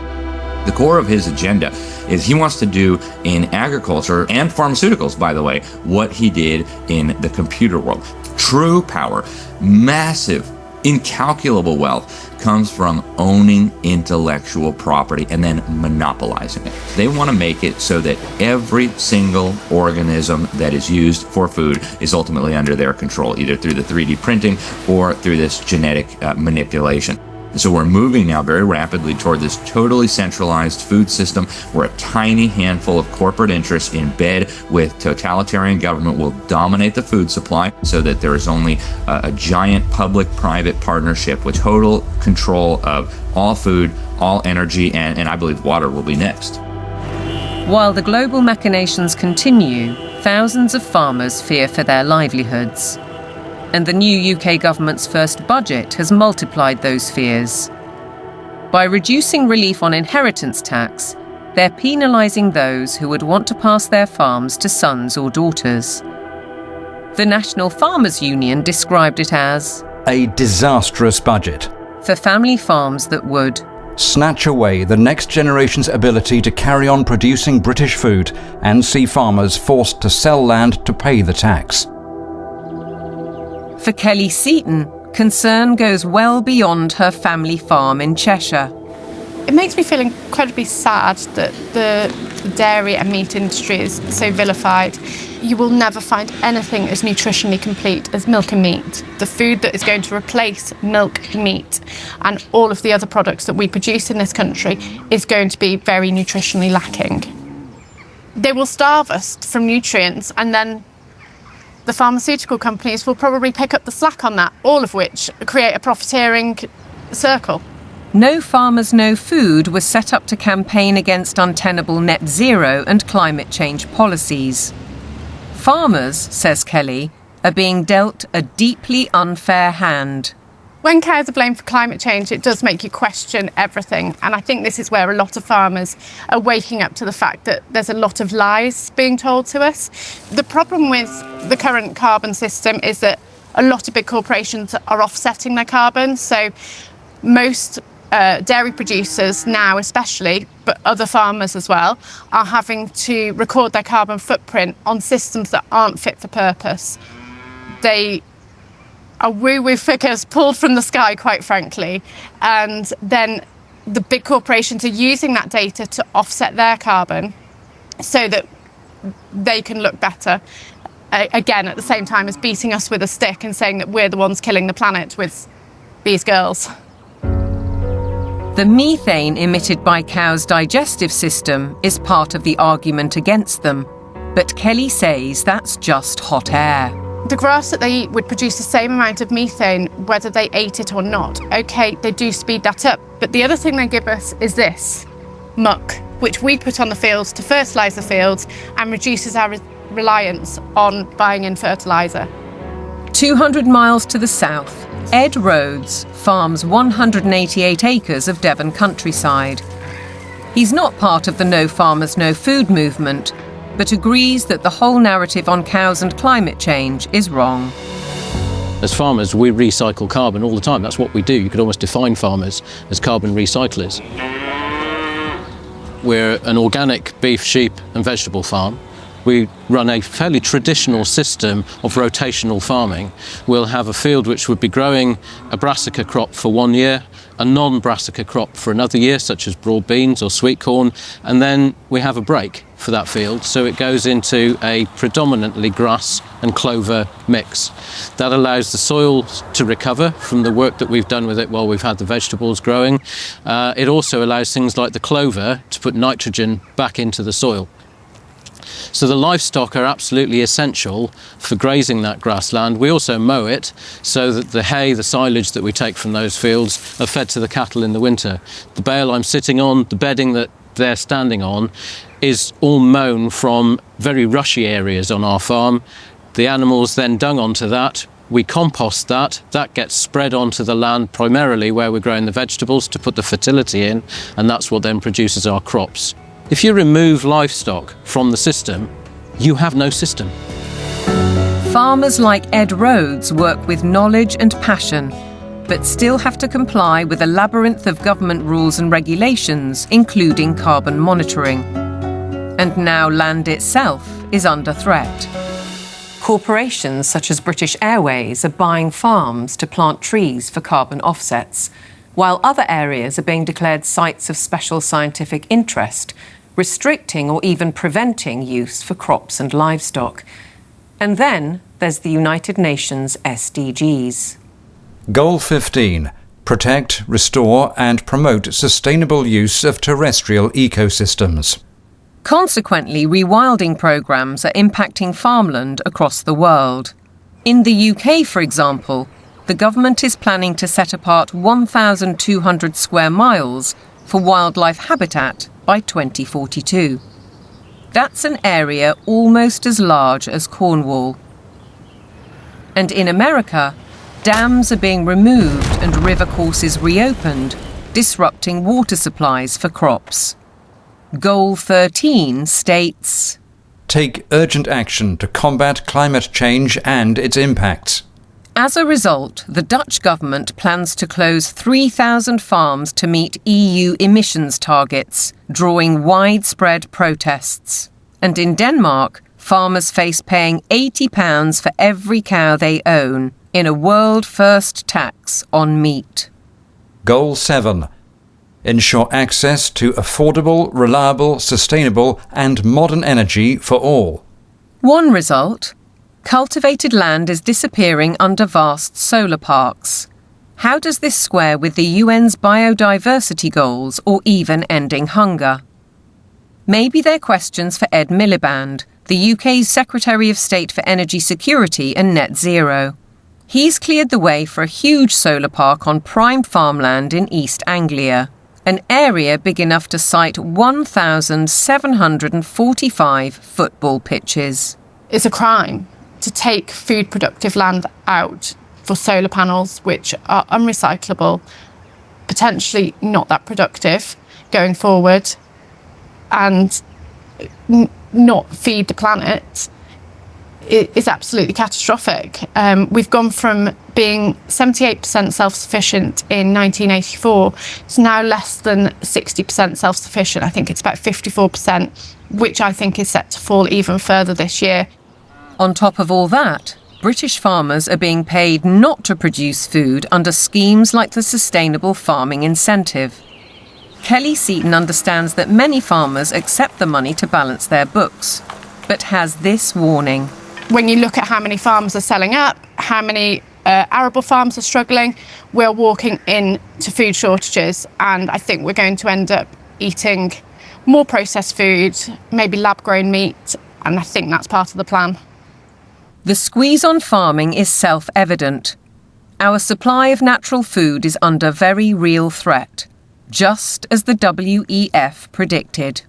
[SPEAKER 16] The core of his agenda is he wants to do in agriculture and pharmaceuticals, by the way, what he did in the computer world. True power, massive, incalculable wealth comes from owning intellectual property and then monopolizing it. They want to make it so that every single organism that is used for food is ultimately under their control, either through the 3D printing or through this genetic manipulation. So we're moving now very rapidly toward this totally centralized food system where a tiny handful of corporate interests in bed with totalitarian government will dominate the food supply so that there is only a giant public-private partnership with total control of all food, all energy, and I believe water will be next.
[SPEAKER 3] While the global machinations continue, thousands of farmers fear for their livelihoods. And the new UK government's first budget has multiplied those fears. By reducing relief on inheritance tax, they're penalising those who would want to pass their farms to sons or daughters. The National Farmers Union described it as
[SPEAKER 19] a disastrous budget
[SPEAKER 3] for family farms that would
[SPEAKER 19] snatch away the next generation's ability to carry on producing British food and see farmers forced to sell land to pay the tax.
[SPEAKER 3] For Kelly Seaton, concern goes well beyond her family farm in Cheshire.
[SPEAKER 7] It makes me feel incredibly sad that the dairy and meat industry is so vilified. You will never find anything as nutritionally complete as milk and meat. The food that is going to replace milk, meat, and all of the other products that we produce in this country is going to be very nutritionally lacking. They will starve us from nutrients, and then the pharmaceutical companies will probably pick up the slack on that, all of which create a profiteering circle.
[SPEAKER 3] No Farmers, No Food was set up to campaign against untenable net zero and climate change policies. Farmers, says Kelly, are being dealt a deeply unfair hand.
[SPEAKER 7] When cows are blamed for climate change, it does make you question everything. And I think this is where a lot of farmers are waking up to the fact that there's a lot of lies being told to us. The problem with the current carbon system is that a lot of big corporations are offsetting their carbon. So most dairy producers now especially, but other farmers as well, are having to record their carbon footprint on systems that aren't fit for purpose. They are woo-woo figures pulled from the sky, quite frankly, and then the big corporations are using that data to offset their carbon so that they can look better, again, at the same time as beating us with a stick and saying that we're the ones killing the planet with these girls.
[SPEAKER 3] The methane emitted by cows' digestive system is part of the argument against them, but Kelly says that's just hot air.
[SPEAKER 7] The grass that they eat would produce the same amount of methane whether they ate it or not. OK, they do speed that up, but the other thing they give us is this, muck, which we put on the fields to fertilise the fields and reduces our reliance on buying in fertiliser.
[SPEAKER 3] 200 miles to the south, Ed Rhodes farms 188 acres of Devon countryside. He's not part of the No Farmers, No Food movement, but agrees that the whole narrative on cows and climate change is wrong.
[SPEAKER 2] As farmers, we recycle carbon all the time. That's what we do. You could almost define farmers as carbon recyclers. We're an organic beef, sheep and vegetable farm. We run a fairly traditional system of rotational farming. We'll have a field which would be growing a brassica crop for 1 year, a non-brassica crop for another year, such as broad beans or sweet corn, and then we have a break for that field, so it goes into a predominantly grass and clover mix. That allows the soil to recover from the work that we've done with it while we've had the vegetables growing. It also allows things like the clover to put nitrogen back into the soil. So the livestock are absolutely essential for grazing that grassland. We also mow it so that the hay, the silage that we take from those fields are fed to the cattle in the winter. The bale I'm sitting on, the bedding that they're standing on, is all mown from very rushy areas on our farm. The animals then dung onto that. We compost that. That gets spread onto the land primarily where we're growing the vegetables to put the fertility in, and that's what then produces our crops. If you remove livestock from the system, you have no system.
[SPEAKER 3] Farmers like Ed Rhodes work with knowledge and passion, but still have to comply with a labyrinth of government rules and regulations, including carbon monitoring. And now land itself is under threat. Corporations such as British Airways are buying farms to plant trees for carbon offsets, while other areas are being declared sites of special scientific interest, restricting or even preventing use for crops and livestock. And then there's the United Nations SDGs.
[SPEAKER 19] Goal 15. Protect, restore and promote sustainable use of terrestrial ecosystems.
[SPEAKER 3] Consequently, rewilding programmes are impacting farmland across the world. In the UK, for example, the government is planning to set apart 1,200 square miles for wildlife habitat by 2042. That's an area almost as large as Cornwall. And in America, dams are being removed and river courses reopened, disrupting water supplies for crops. Goal 13 states,
[SPEAKER 19] take urgent action to combat climate change and its impacts.
[SPEAKER 3] As a result, the Dutch government plans to close 3,000 farms to meet EU emissions targets, drawing widespread protests. And in Denmark, farmers face paying £80 for every cow they own in a world-first tax on meat.
[SPEAKER 19] Goal 7. Ensure access to affordable, reliable, sustainable and modern energy for all.
[SPEAKER 3] One result: cultivated land is disappearing under vast solar parks. How does this square with the UN's biodiversity goals or even ending hunger? Maybe they're questions for Ed Miliband, the UK's Secretary of State for Energy Security and Net Zero. He's cleared the way for a huge solar park on prime farmland in East Anglia, an area big enough to site 1,745 football pitches.
[SPEAKER 7] It's a crime to take food productive land out for solar panels which are unrecyclable, potentially not that productive going forward, and not feed the planet. It is absolutely catastrophic. We've gone from being 78% self-sufficient in 1984 to now less than 60% self-sufficient. I think it's about 54%, which I think is set to fall even further this year.
[SPEAKER 3] On top of all that, British farmers are being paid not to produce food under schemes like the Sustainable Farming Incentive. Kelly Seaton understands that many farmers accept the money to balance their books, but has this warning.
[SPEAKER 7] When you look at how many farms are selling up, how many arable farms are struggling, we're walking into food shortages, and I think we're going to end up eating more processed food, maybe lab-grown meat, and I think that's part of the plan.
[SPEAKER 3] The squeeze on farming is self-evident. Our supply of natural food is under very real threat, just as the WEF predicted.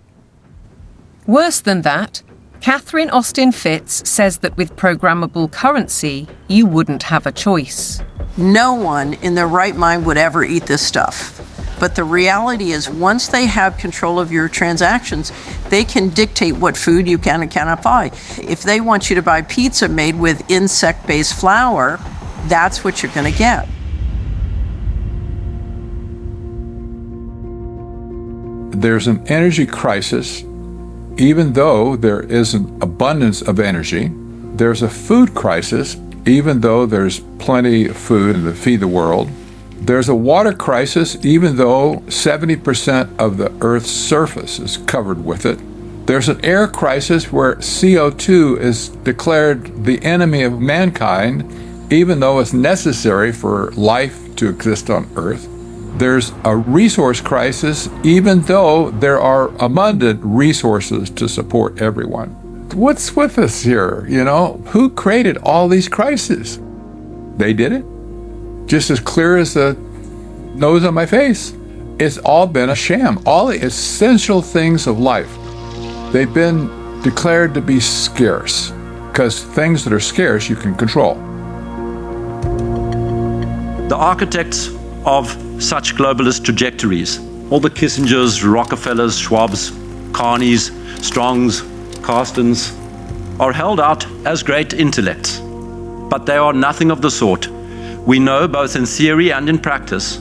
[SPEAKER 3] Worse than that, Catherine Austin Fitz says that with programmable currency, you wouldn't have a choice.
[SPEAKER 21] No one in their right mind would ever eat this stuff. But the reality is, once they have control of your transactions, they can dictate what food you can and cannot buy. If they want you to buy pizza made with insect-based flour, that's what you're going to get.
[SPEAKER 10] There's an energy crisis. Even though there is an abundance of energy, there's a food crisis, even though there's plenty of food to feed the world. There's a water crisis, even though 70% of the Earth's surface is covered with it. There's an air crisis where CO2 is declared the enemy of mankind, even though it's necessary for life to exist on Earth. There's a resource crisis, even though there are abundant resources to support everyone. What's with us here, you know? Who created all these crises? They did it. Just as clear as the nose on my face. It's all been a sham. All the essential things of life, they've been declared to be scarce, because things that are scarce you can control.
[SPEAKER 11] The architects of such globalist trajectories, all the Kissingers, Rockefellers, Schwabs, Carneys, Strongs, Carstens, are held out as great intellects. But they are nothing of the sort. We know, both in theory and in practice,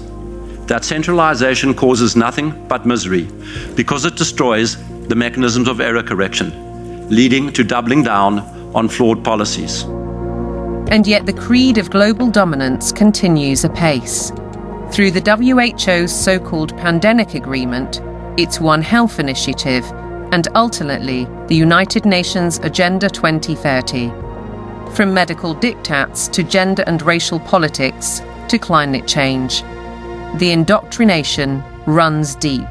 [SPEAKER 11] that centralization causes nothing but misery, because it destroys the mechanisms of error correction, leading to doubling down on flawed policies.
[SPEAKER 3] And yet the creed of global dominance continues apace. Through the WHO's so-called Pandemic Agreement, its One Health initiative, and ultimately the United Nations Agenda 2030. From medical diktats to gender and racial politics to climate change, the indoctrination runs deep.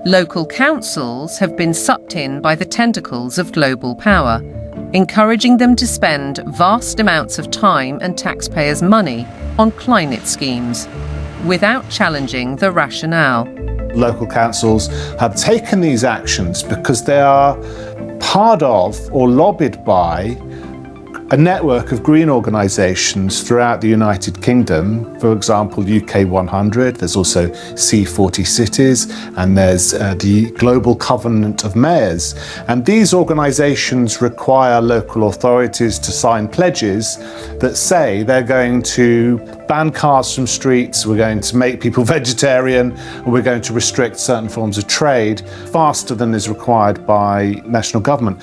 [SPEAKER 3] Local councils have been sucked in by the tentacles of global power, encouraging them to spend vast amounts of time and taxpayers' money on climate schemes, without challenging the rationale.
[SPEAKER 15] Local councils have taken these actions because they are part of or lobbied by a network of green organisations throughout the United Kingdom, for example, UK 100, there's also C40 cities, and there's the Global Covenant of Mayors. And these organisations require local authorities to sign pledges that say they're going to ban cars from streets, we're going to make people vegetarian, and we're going to restrict certain forms of trade faster than is required by national government.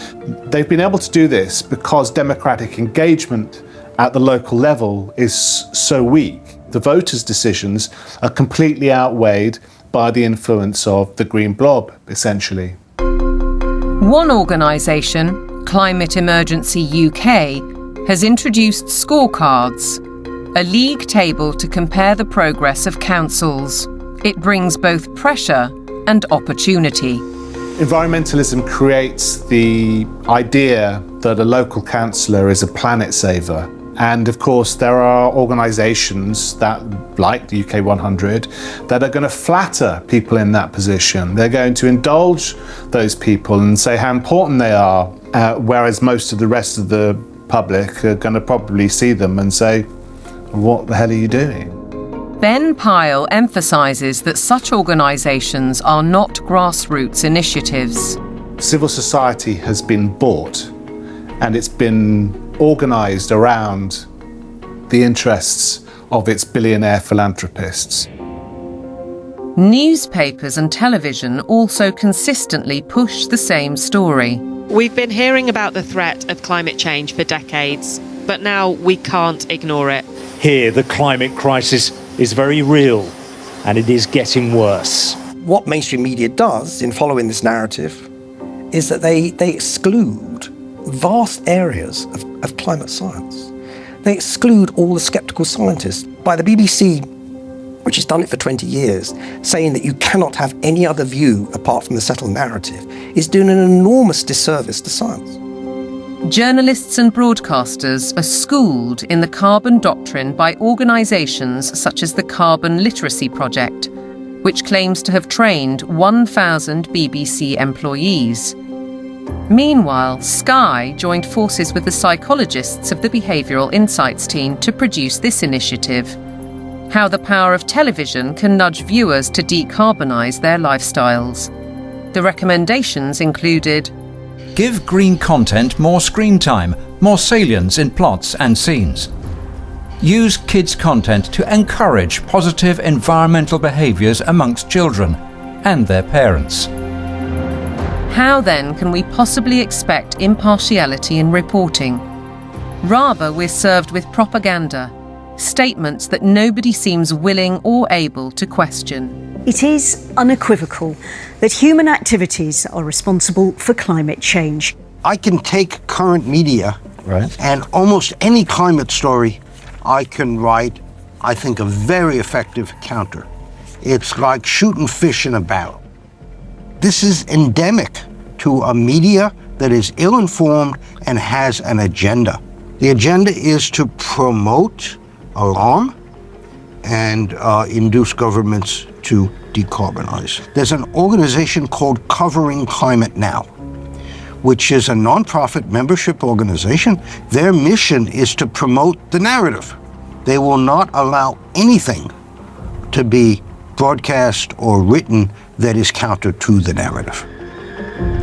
[SPEAKER 15] They've been able to do this because democratic engagement at the local level is so weak. The voters' decisions are completely outweighed by the influence of the green blob, essentially.
[SPEAKER 3] One organisation, Climate Emergency UK, has introduced scorecards, a league table to compare the progress of councils. It brings both pressure and opportunity.
[SPEAKER 15] Environmentalism creates the idea that a local councillor is a planet saver. And of course, there are organisations that, like the UK 100, that are going to flatter people in that position. They're going to indulge those people and say how important they are, whereas most of the rest of the public are going to probably see them and say, what the hell are you doing?
[SPEAKER 3] Ben Pyle emphasises that such organisations are not grassroots initiatives.
[SPEAKER 15] Civil society has been bought and it's been organised around the interests of its billionaire philanthropists.
[SPEAKER 3] Newspapers and television also consistently push the same story.
[SPEAKER 13] We've been hearing about the threat of climate change for decades, but now we can't ignore it.
[SPEAKER 17] Here, the climate crisis is very real, and it is getting worse.
[SPEAKER 1] What mainstream media does in following this narrative is that they exclude vast areas of climate science. They exclude all the sceptical scientists. By the BBC, which has done it for 20 years, saying that you cannot have any other view apart from the settled narrative, is doing an enormous disservice to science.
[SPEAKER 3] Journalists and broadcasters are schooled in the carbon doctrine by organisations such as the Carbon Literacy Project, which claims to have trained 1,000 BBC employees. Meanwhile, Sky joined forces with the psychologists of the Behavioural Insights team to produce this initiative: How the Power of Television Can Nudge Viewers to Decarbonise Their Lifestyles. The recommendations included:
[SPEAKER 19] give green content more screen time, more salience in plots and scenes. Use kids' content to encourage positive environmental behaviours amongst children and their parents.
[SPEAKER 3] How then can we possibly expect impartiality in reporting? Rather, we're served with propaganda, statements that nobody seems willing or able to question.
[SPEAKER 18] It is unequivocal that human activities are responsible for climate change.
[SPEAKER 22] I can take current media and almost any climate story I can write, I think, a very effective counter. It's like shooting fish in a barrel. This is endemic to a media that is ill-informed and has an agenda. The agenda is to promote alarm and induce governments to decarbonize. There's an organization called Covering Climate Now, which is a nonprofit membership organization. Their mission is to promote the narrative. They will not allow anything to be broadcast or written that is counter to the narrative.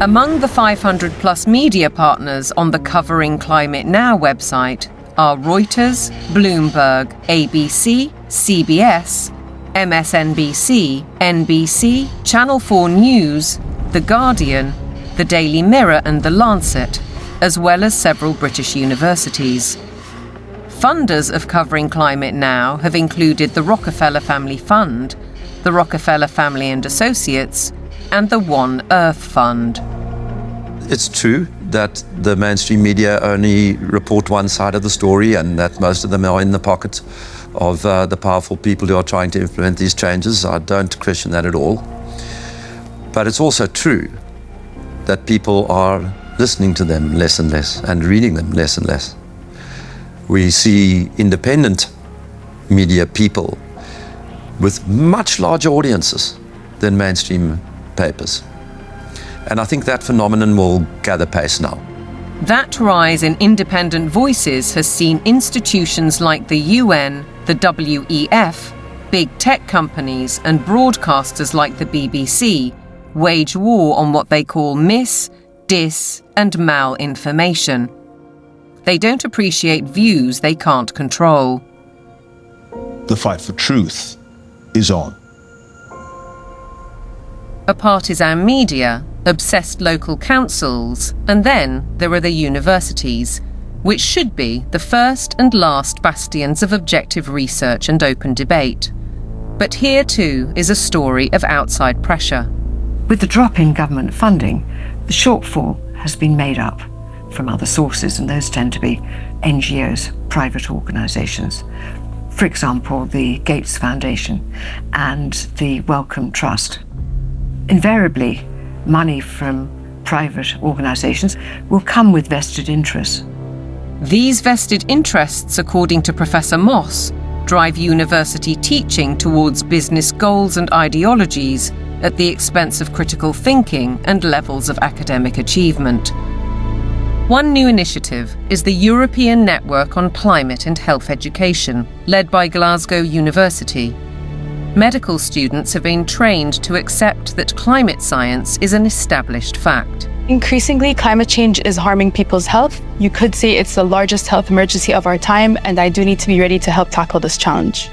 [SPEAKER 3] Among the 500 plus media partners on the Covering Climate Now website are Reuters, Bloomberg, ABC, CBS, MSNBC, NBC, Channel 4 News, The Guardian, The Daily Mirror and The Lancet, as well as several British universities. Funders of Covering Climate Now have included the Rockefeller Family Fund, the Rockefeller Family and Associates, and the One Earth Fund.
[SPEAKER 25] It's true that the mainstream media only report one side of the story and that most of them are in the pocket of the powerful people who are trying to implement these changes. I don't question that at all. But it's also true that people are listening to them less and less and reading them less and less. We see independent media people with much larger audiences than mainstream papers. And I think that phenomenon will gather pace now.
[SPEAKER 3] That rise in independent voices has seen institutions like the UN, the WEF, big tech companies and broadcasters like the BBC wage war on what they call mis, dis and malinformation. They don't appreciate views they can't control.
[SPEAKER 4] The fight for truth is on.
[SPEAKER 3] A partisan media, obsessed local councils, and then there are the universities, which should be the first and last bastions of objective research and open debate. But here too is a story of outside pressure.
[SPEAKER 6] With the drop in government funding, the shortfall has been made up from other sources, and those tend to be NGOs, private organisations. For example, the Gates Foundation and the Wellcome Trust. Invariably, money from private organisations will come with vested interests.
[SPEAKER 3] These vested interests, according to Professor Moss, drive university teaching towards business goals and ideologies at the expense of critical thinking and levels of academic achievement. One new initiative is the European Network on Climate and Health Education, led by Glasgow University. Medical students have been trained to accept that climate science is an established fact.
[SPEAKER 12] Increasingly, climate change is harming people's health. You could say it's the largest health emergency of our time, and I do need to be ready to help tackle this challenge.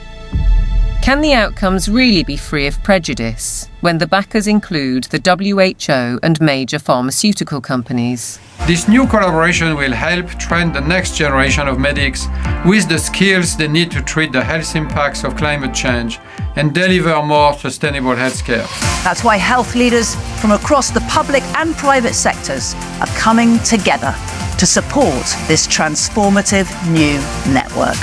[SPEAKER 3] Can the outcomes really be free of prejudice when the backers include the WHO and major pharmaceutical companies?
[SPEAKER 14] This new collaboration will help train the next generation of medics with the skills they need to treat the health impacts of climate change and deliver more sustainable healthcare.
[SPEAKER 24] That's why health leaders from across the public and private sectors are coming together to support this transformative new network.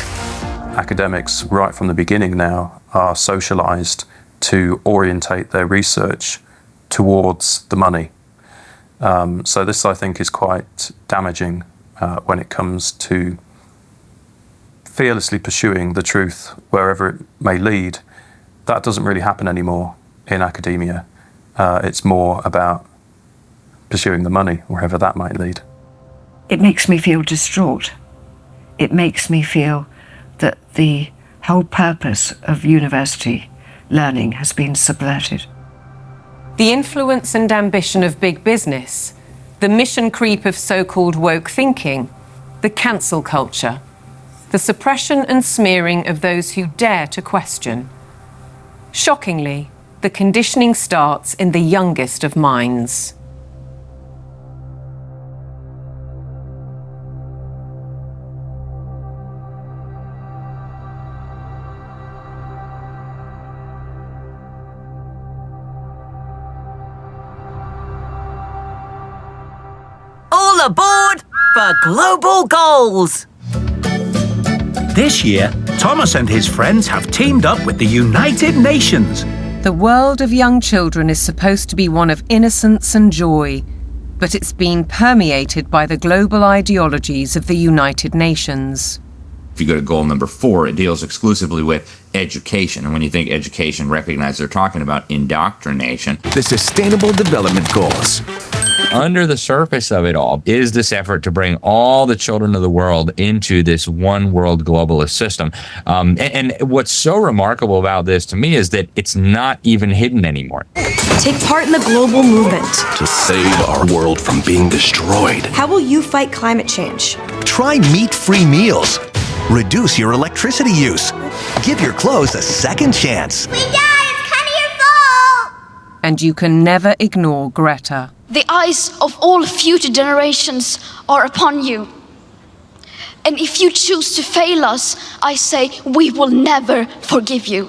[SPEAKER 25] Academics, right from the beginning now, are socialized to orientate their research towards the money. So this, I think, is quite damaging when it comes to fearlessly pursuing the truth wherever it may lead. That doesn't really happen anymore in academia. It's more about pursuing the money wherever that might lead.
[SPEAKER 6] It makes me feel distraught. It makes me feel that the whole purpose of university learning has been subverted.
[SPEAKER 3] The influence and ambition of big business, the mission creep of so-called woke thinking, the cancel culture, the suppression and smearing of those who dare to question. Shockingly, the conditioning starts in the youngest of minds.
[SPEAKER 26] All aboard for global goals!
[SPEAKER 27] This year, Thomas and his friends have teamed up with the United Nations.
[SPEAKER 3] The world of young children is supposed to be one of innocence and joy, but it's been permeated by the global ideologies of the United Nations.
[SPEAKER 16] If you go to goal number 4, it deals exclusively with education. And when you think education, recognize they're talking about indoctrination.
[SPEAKER 28] The Sustainable Development Goals.
[SPEAKER 16] Under the surface of it all is this effort to bring all the children of the world into this one world globalist system. And what's so remarkable about this to me is that it's not even hidden anymore.
[SPEAKER 29] Take part in the global movement
[SPEAKER 28] to save our world from being destroyed.
[SPEAKER 29] How will you fight climate change?
[SPEAKER 28] Try meat-free meals. Reduce your electricity use. Give your clothes a second chance.
[SPEAKER 30] We die! It's kind of your fault!
[SPEAKER 3] And you can never ignore Greta.
[SPEAKER 30] The eyes of all future generations are upon you. And if you choose to fail us, I say we will never forgive you.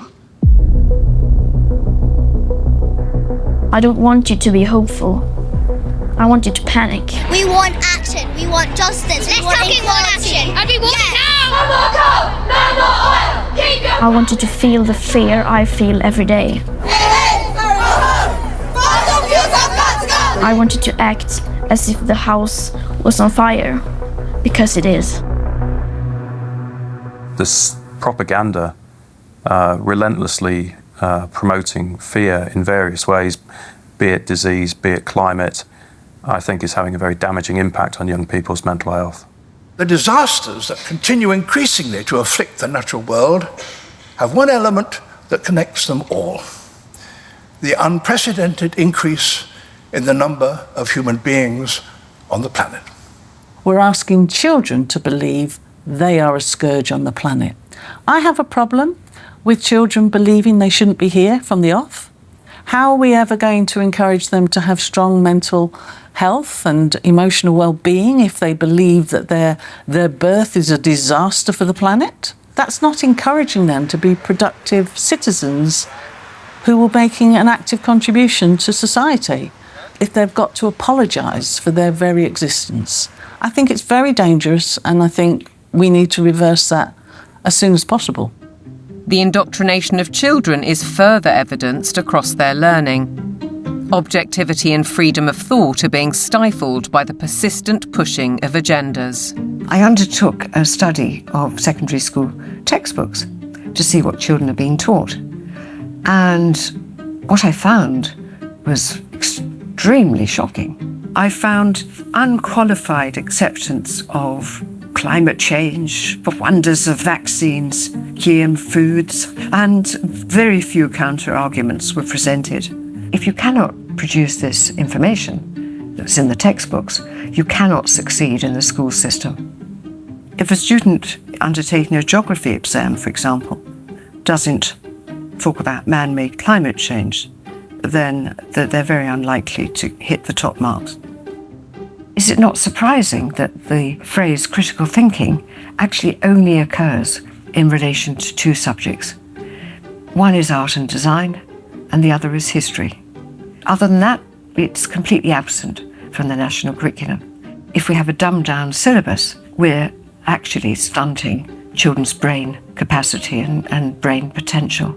[SPEAKER 31] I don't want you to be hopeful. I want you to panic.
[SPEAKER 30] We want action. We want justice. Let's fucking want action. And we want it now.
[SPEAKER 31] No more coal, no more oil. Keep your... I want you to feel the fear I feel every day. I want you to act as if the house was on fire, because it is.
[SPEAKER 25] This propaganda relentlessly promoting fear in various ways, be it disease, be it climate,
[SPEAKER 2] I think is having a very damaging impact on young people's mental health.
[SPEAKER 5] The disasters that continue increasingly to afflict the natural world have one element that connects them all: the unprecedented increase in the number of human beings on the planet.
[SPEAKER 7] We're asking children to believe they are a scourge on the planet. I have a problem with children believing they shouldn't be here from the off. How are we ever going to encourage them to have strong mental health and emotional well-being if they believe that their birth is a disaster for the planet? That's not encouraging them to be productive citizens who are making an active contribution to society if they've got to apologise for their very existence. I think it's very dangerous, and I think we need to reverse that as soon as possible.
[SPEAKER 3] The indoctrination of children is further evidenced across their learning. Objectivity and freedom of thought are being stifled by the persistent pushing of agendas.
[SPEAKER 6] I undertook a study of secondary school textbooks to see what children are being taught. And what I found was extremely shocking. I found unqualified acceptance of climate change, the wonders of vaccines, GM foods, and very few counter-arguments were presented. If you cannot produce this information that's in the textbooks, you cannot succeed in the school system. If a student undertaking a geography exam, for example, doesn't talk about man-made climate change, then they're very unlikely to hit the top marks. Is it not surprising that the phrase critical thinking actually only occurs in relation to two subjects? One is art and design, and the other is history. Other than that, it's completely absent from the national curriculum. If we have a dumbed-down syllabus, we're actually stunting children's brain capacity and brain potential.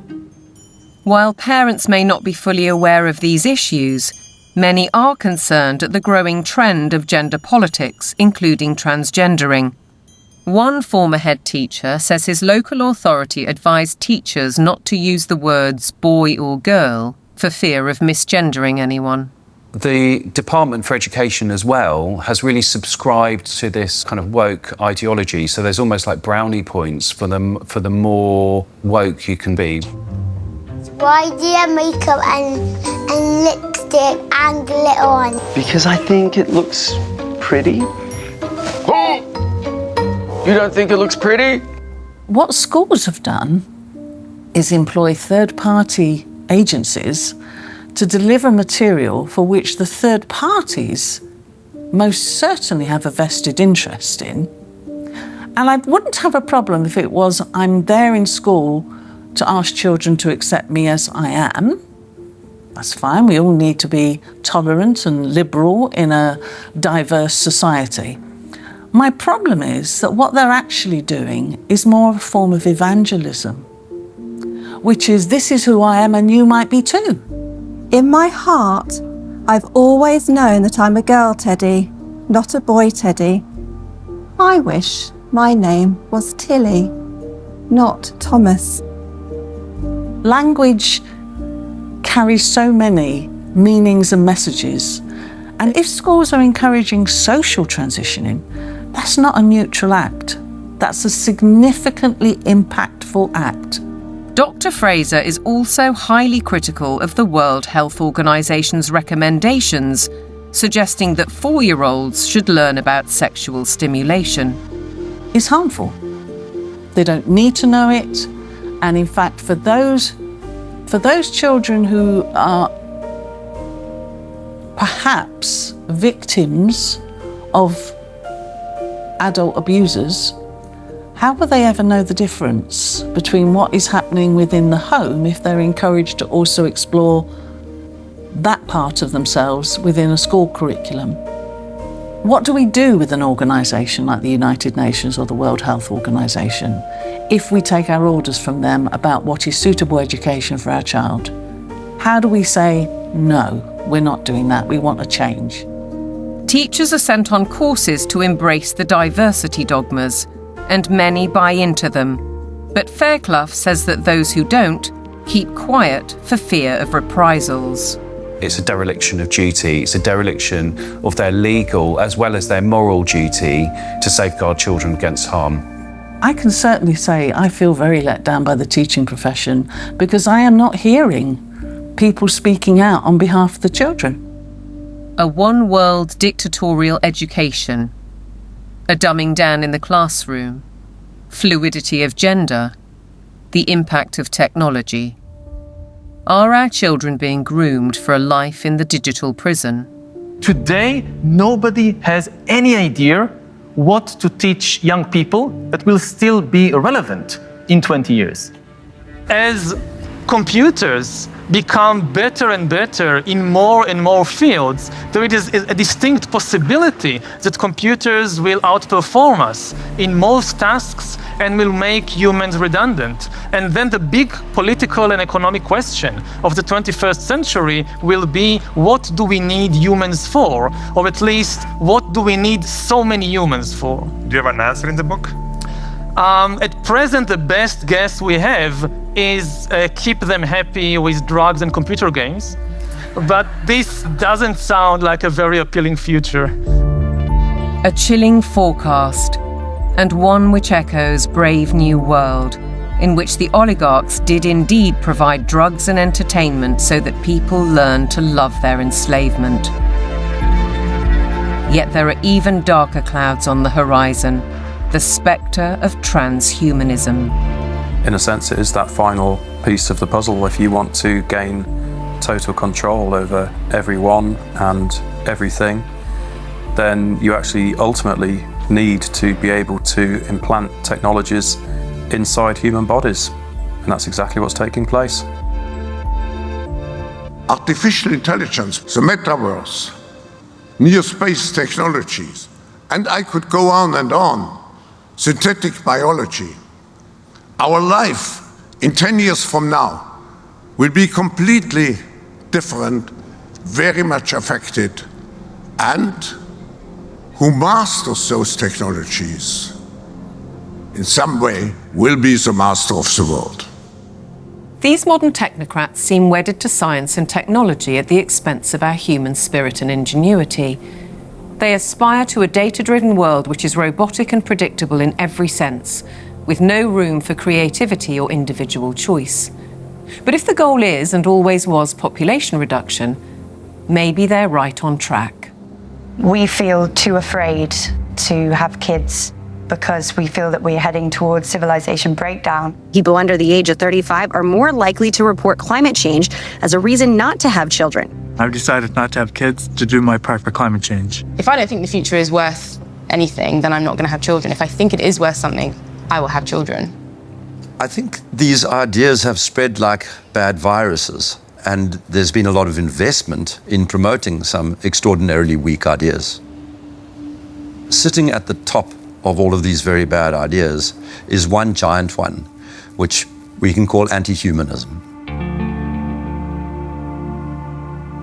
[SPEAKER 3] While parents may not be fully aware of these issues, many are concerned at the growing trend of gender politics, including transgendering. One former head teacher says his local authority advised teachers not to use the words boy or girl for fear of misgendering anyone.
[SPEAKER 8] The Department for Education as well has really subscribed to this kind of woke ideology. So there's almost like brownie points for the more woke you can be.
[SPEAKER 9] Why do you have makeup and lipstick and glitter on?
[SPEAKER 10] Because I think it looks pretty. You don't think it looks pretty?
[SPEAKER 7] What schools have done is employ third-party agencies to deliver material for which the third parties most certainly have a vested interest in. And I wouldn't have a problem if it was I'm there in school to ask children to accept me as I am. That's fine. We all need to be tolerant and liberal in a diverse society. My problem is that what they're actually doing is more a form of evangelism, which is this is who I am and you might be too.
[SPEAKER 11] In my heart, I've always known that I'm a girl, Teddy, not a boy, Teddy. I wish my name was Tilly, not Thomas.
[SPEAKER 7] Language carries so many meanings and messages. And if schools are encouraging social transitioning, that's not a neutral act. That's a significantly impactful act.
[SPEAKER 3] Dr. Fraser is also highly critical of the World Health Organization's recommendations, suggesting that 4-year-olds should learn about sexual stimulation.
[SPEAKER 7] It's harmful. They don't need to know it. And in fact, for those children who are perhaps victims of adult abusers, how will they ever know the difference between what is happening within the home if they're encouraged to also explore that part of themselves within a school curriculum? What do we do with an organisation like the United Nations or the World Health Organization if we take our orders from them about what is suitable education for our child? How do we say, no, we're not doing that, we want a change?
[SPEAKER 3] Teachers are sent on courses to embrace the diversity dogmas, and many buy into them. But Fairclough says that those who don't keep quiet for fear of reprisals.
[SPEAKER 8] it's a dereliction of duty. It's a dereliction of their legal as well as their moral duty to safeguard children against harm.
[SPEAKER 7] I can certainly say I feel very let down by the teaching profession because I am not hearing people speaking out on behalf of the children.
[SPEAKER 3] A one-world dictatorial education, a dumbing down in the classroom, fluidity of gender, the impact of technology. Are our children being groomed for a life in the digital prison?
[SPEAKER 1] Today, nobody has any idea what to teach young people that will still be relevant in 20 years. As computers become better and better in more and more fields, there is a distinct possibility that computers will outperform us in most tasks and will make humans redundant. And then the big political and economic question of the 21st century will be, what do we need humans for? Or at least, what do we need so many humans for?
[SPEAKER 4] Do you have an answer in the book?
[SPEAKER 1] At present, the best guess we have is keep them happy with drugs and computer games. But this doesn't sound like a very appealing future.
[SPEAKER 3] A chilling forecast, and one which echoes Brave New World, in which the oligarchs did indeed provide drugs and entertainment so that people learned to love their enslavement. Yet there are even darker clouds on the horizon, the spectre of transhumanism.
[SPEAKER 2] In a sense, it is that final piece of the puzzle. If you want to gain total control over everyone and everything, then you actually ultimately need to be able to implant technologies inside human bodies. And that's exactly what's taking place.
[SPEAKER 13] Artificial intelligence, the metaverse, near space technologies, and I could go on and on. Synthetic biology. Our life in 10 years from now will be completely different, very much affected, and who masters those technologies in some way will be the master of the world.
[SPEAKER 3] These modern technocrats seem wedded to science and technology at the expense of our human spirit and ingenuity. They aspire to a data-driven world which is robotic and predictable in every sense, with no room for creativity or individual choice. But if the goal is, and always was, population reduction, maybe they're right on track.
[SPEAKER 15] We feel too afraid to have kids because we feel that we're heading towards civilization breakdown.
[SPEAKER 29] People under the age of 35 are more likely to report climate change as a reason not to have children.
[SPEAKER 17] I've decided not to have kids to do my part for climate change.
[SPEAKER 18] If I don't think the future is worth anything, then I'm not going to have children. If I think it is worth something, I will have children.
[SPEAKER 25] I think these ideas have spread like bad viruses, and there's been a lot of investment in promoting some extraordinarily weak ideas. Sitting at the top of all of these very bad ideas is one giant one, which we can call anti-humanism.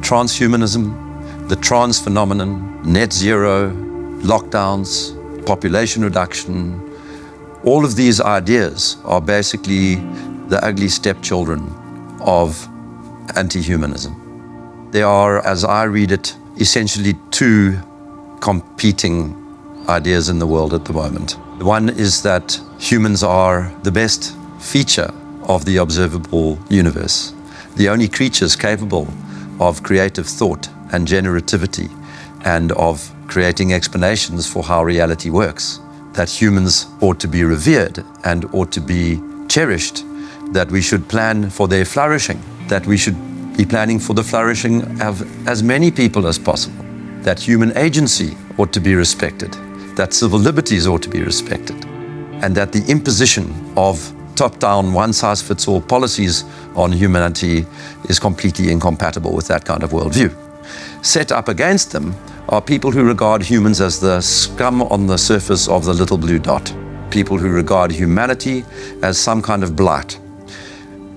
[SPEAKER 25] Transhumanism, the trans phenomenon, net zero, lockdowns, population reduction, all of these ideas are basically the ugly stepchildren of anti-humanism. They are, as I read it, essentially two competing ideas in the world at the moment. The one is that humans are the best feature of the observable universe, the only creatures capable of creative thought and generativity and of creating explanations for how reality works, that humans ought to be revered and ought to be cherished, that we should plan for their flourishing, that we should be planning for the flourishing of as many people as possible, that human agency ought to be respected, that civil liberties ought to be respected, and that the imposition of top-down, one-size-fits-all policies on humanity is completely incompatible with that kind of worldview. Set up against them are people who regard humans as the scum on the surface of the little blue dot, people who regard humanity as some kind of blight,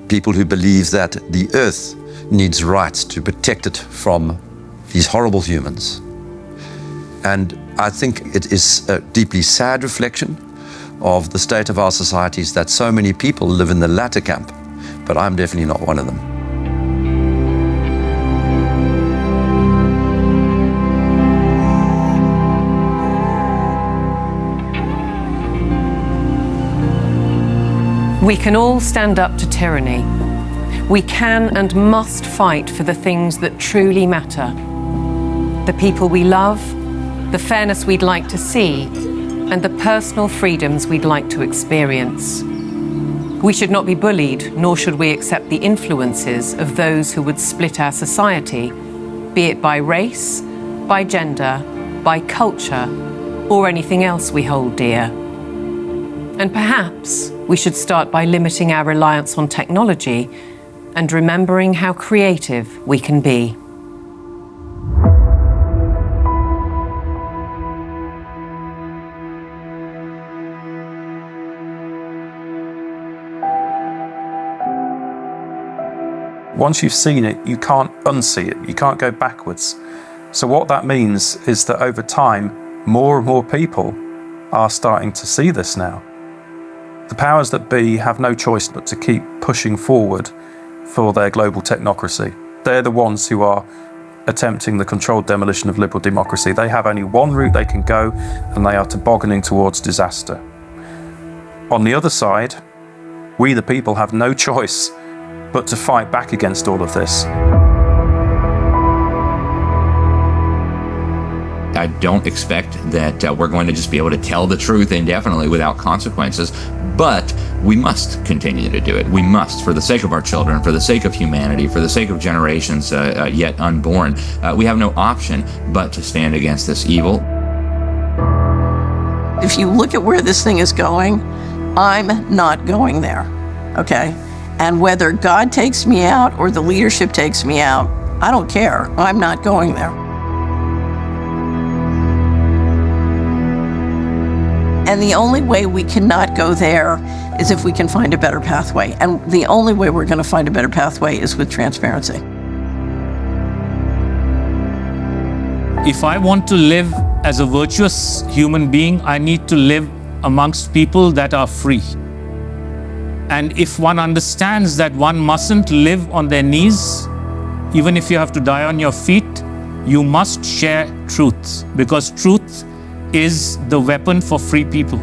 [SPEAKER 25] people who believe that the earth needs rights to protect it from these horrible humans. And I think it is a deeply sad reflection of the state of our societies that so many people live in the latter camp, but I'm definitely not one of them.
[SPEAKER 3] We can all stand up to tyranny. We can and must fight for the things that truly matter. The people we love, the fairness we'd like to see, and the personal freedoms we'd like to experience. We should not be bullied, nor should we accept the influences of those who would split our society, be it by race, by gender, by culture, or anything else we hold dear. And perhaps we should start by limiting our reliance on technology and remembering how creative we can be.
[SPEAKER 2] Once you've seen it, you can't unsee it. You can't go backwards. So what that means is that over time, more and more people are starting to see this now. The powers that be have no choice but to keep pushing forward for their global technocracy. They're the ones who are attempting the controlled demolition of liberal democracy. They have only one route they can go, and they are tobogganing towards disaster. On the other side, we the people have no choice but to fight back against all of this.
[SPEAKER 16] I don't expect that we're going to just be able to tell the truth indefinitely without consequences, but we must continue to do it. We must, for the sake of our children, for the sake of humanity, for the sake of generations yet unborn. We have no option but to stand against this evil.
[SPEAKER 7] If you look at where this thing is going, I'm not going there, okay? And whether God takes me out or the leadership takes me out, I don't care. I'm not going there. And the only way we cannot go there is if we can find a better pathway. And the only way we're going to find a better pathway is with transparency.
[SPEAKER 4] If I want to live as a virtuous human being, I need to live amongst people that are free. And if one understands that one mustn't live on their knees, even if you have to die on your feet, you must share truth, because truth is the weapon for free people.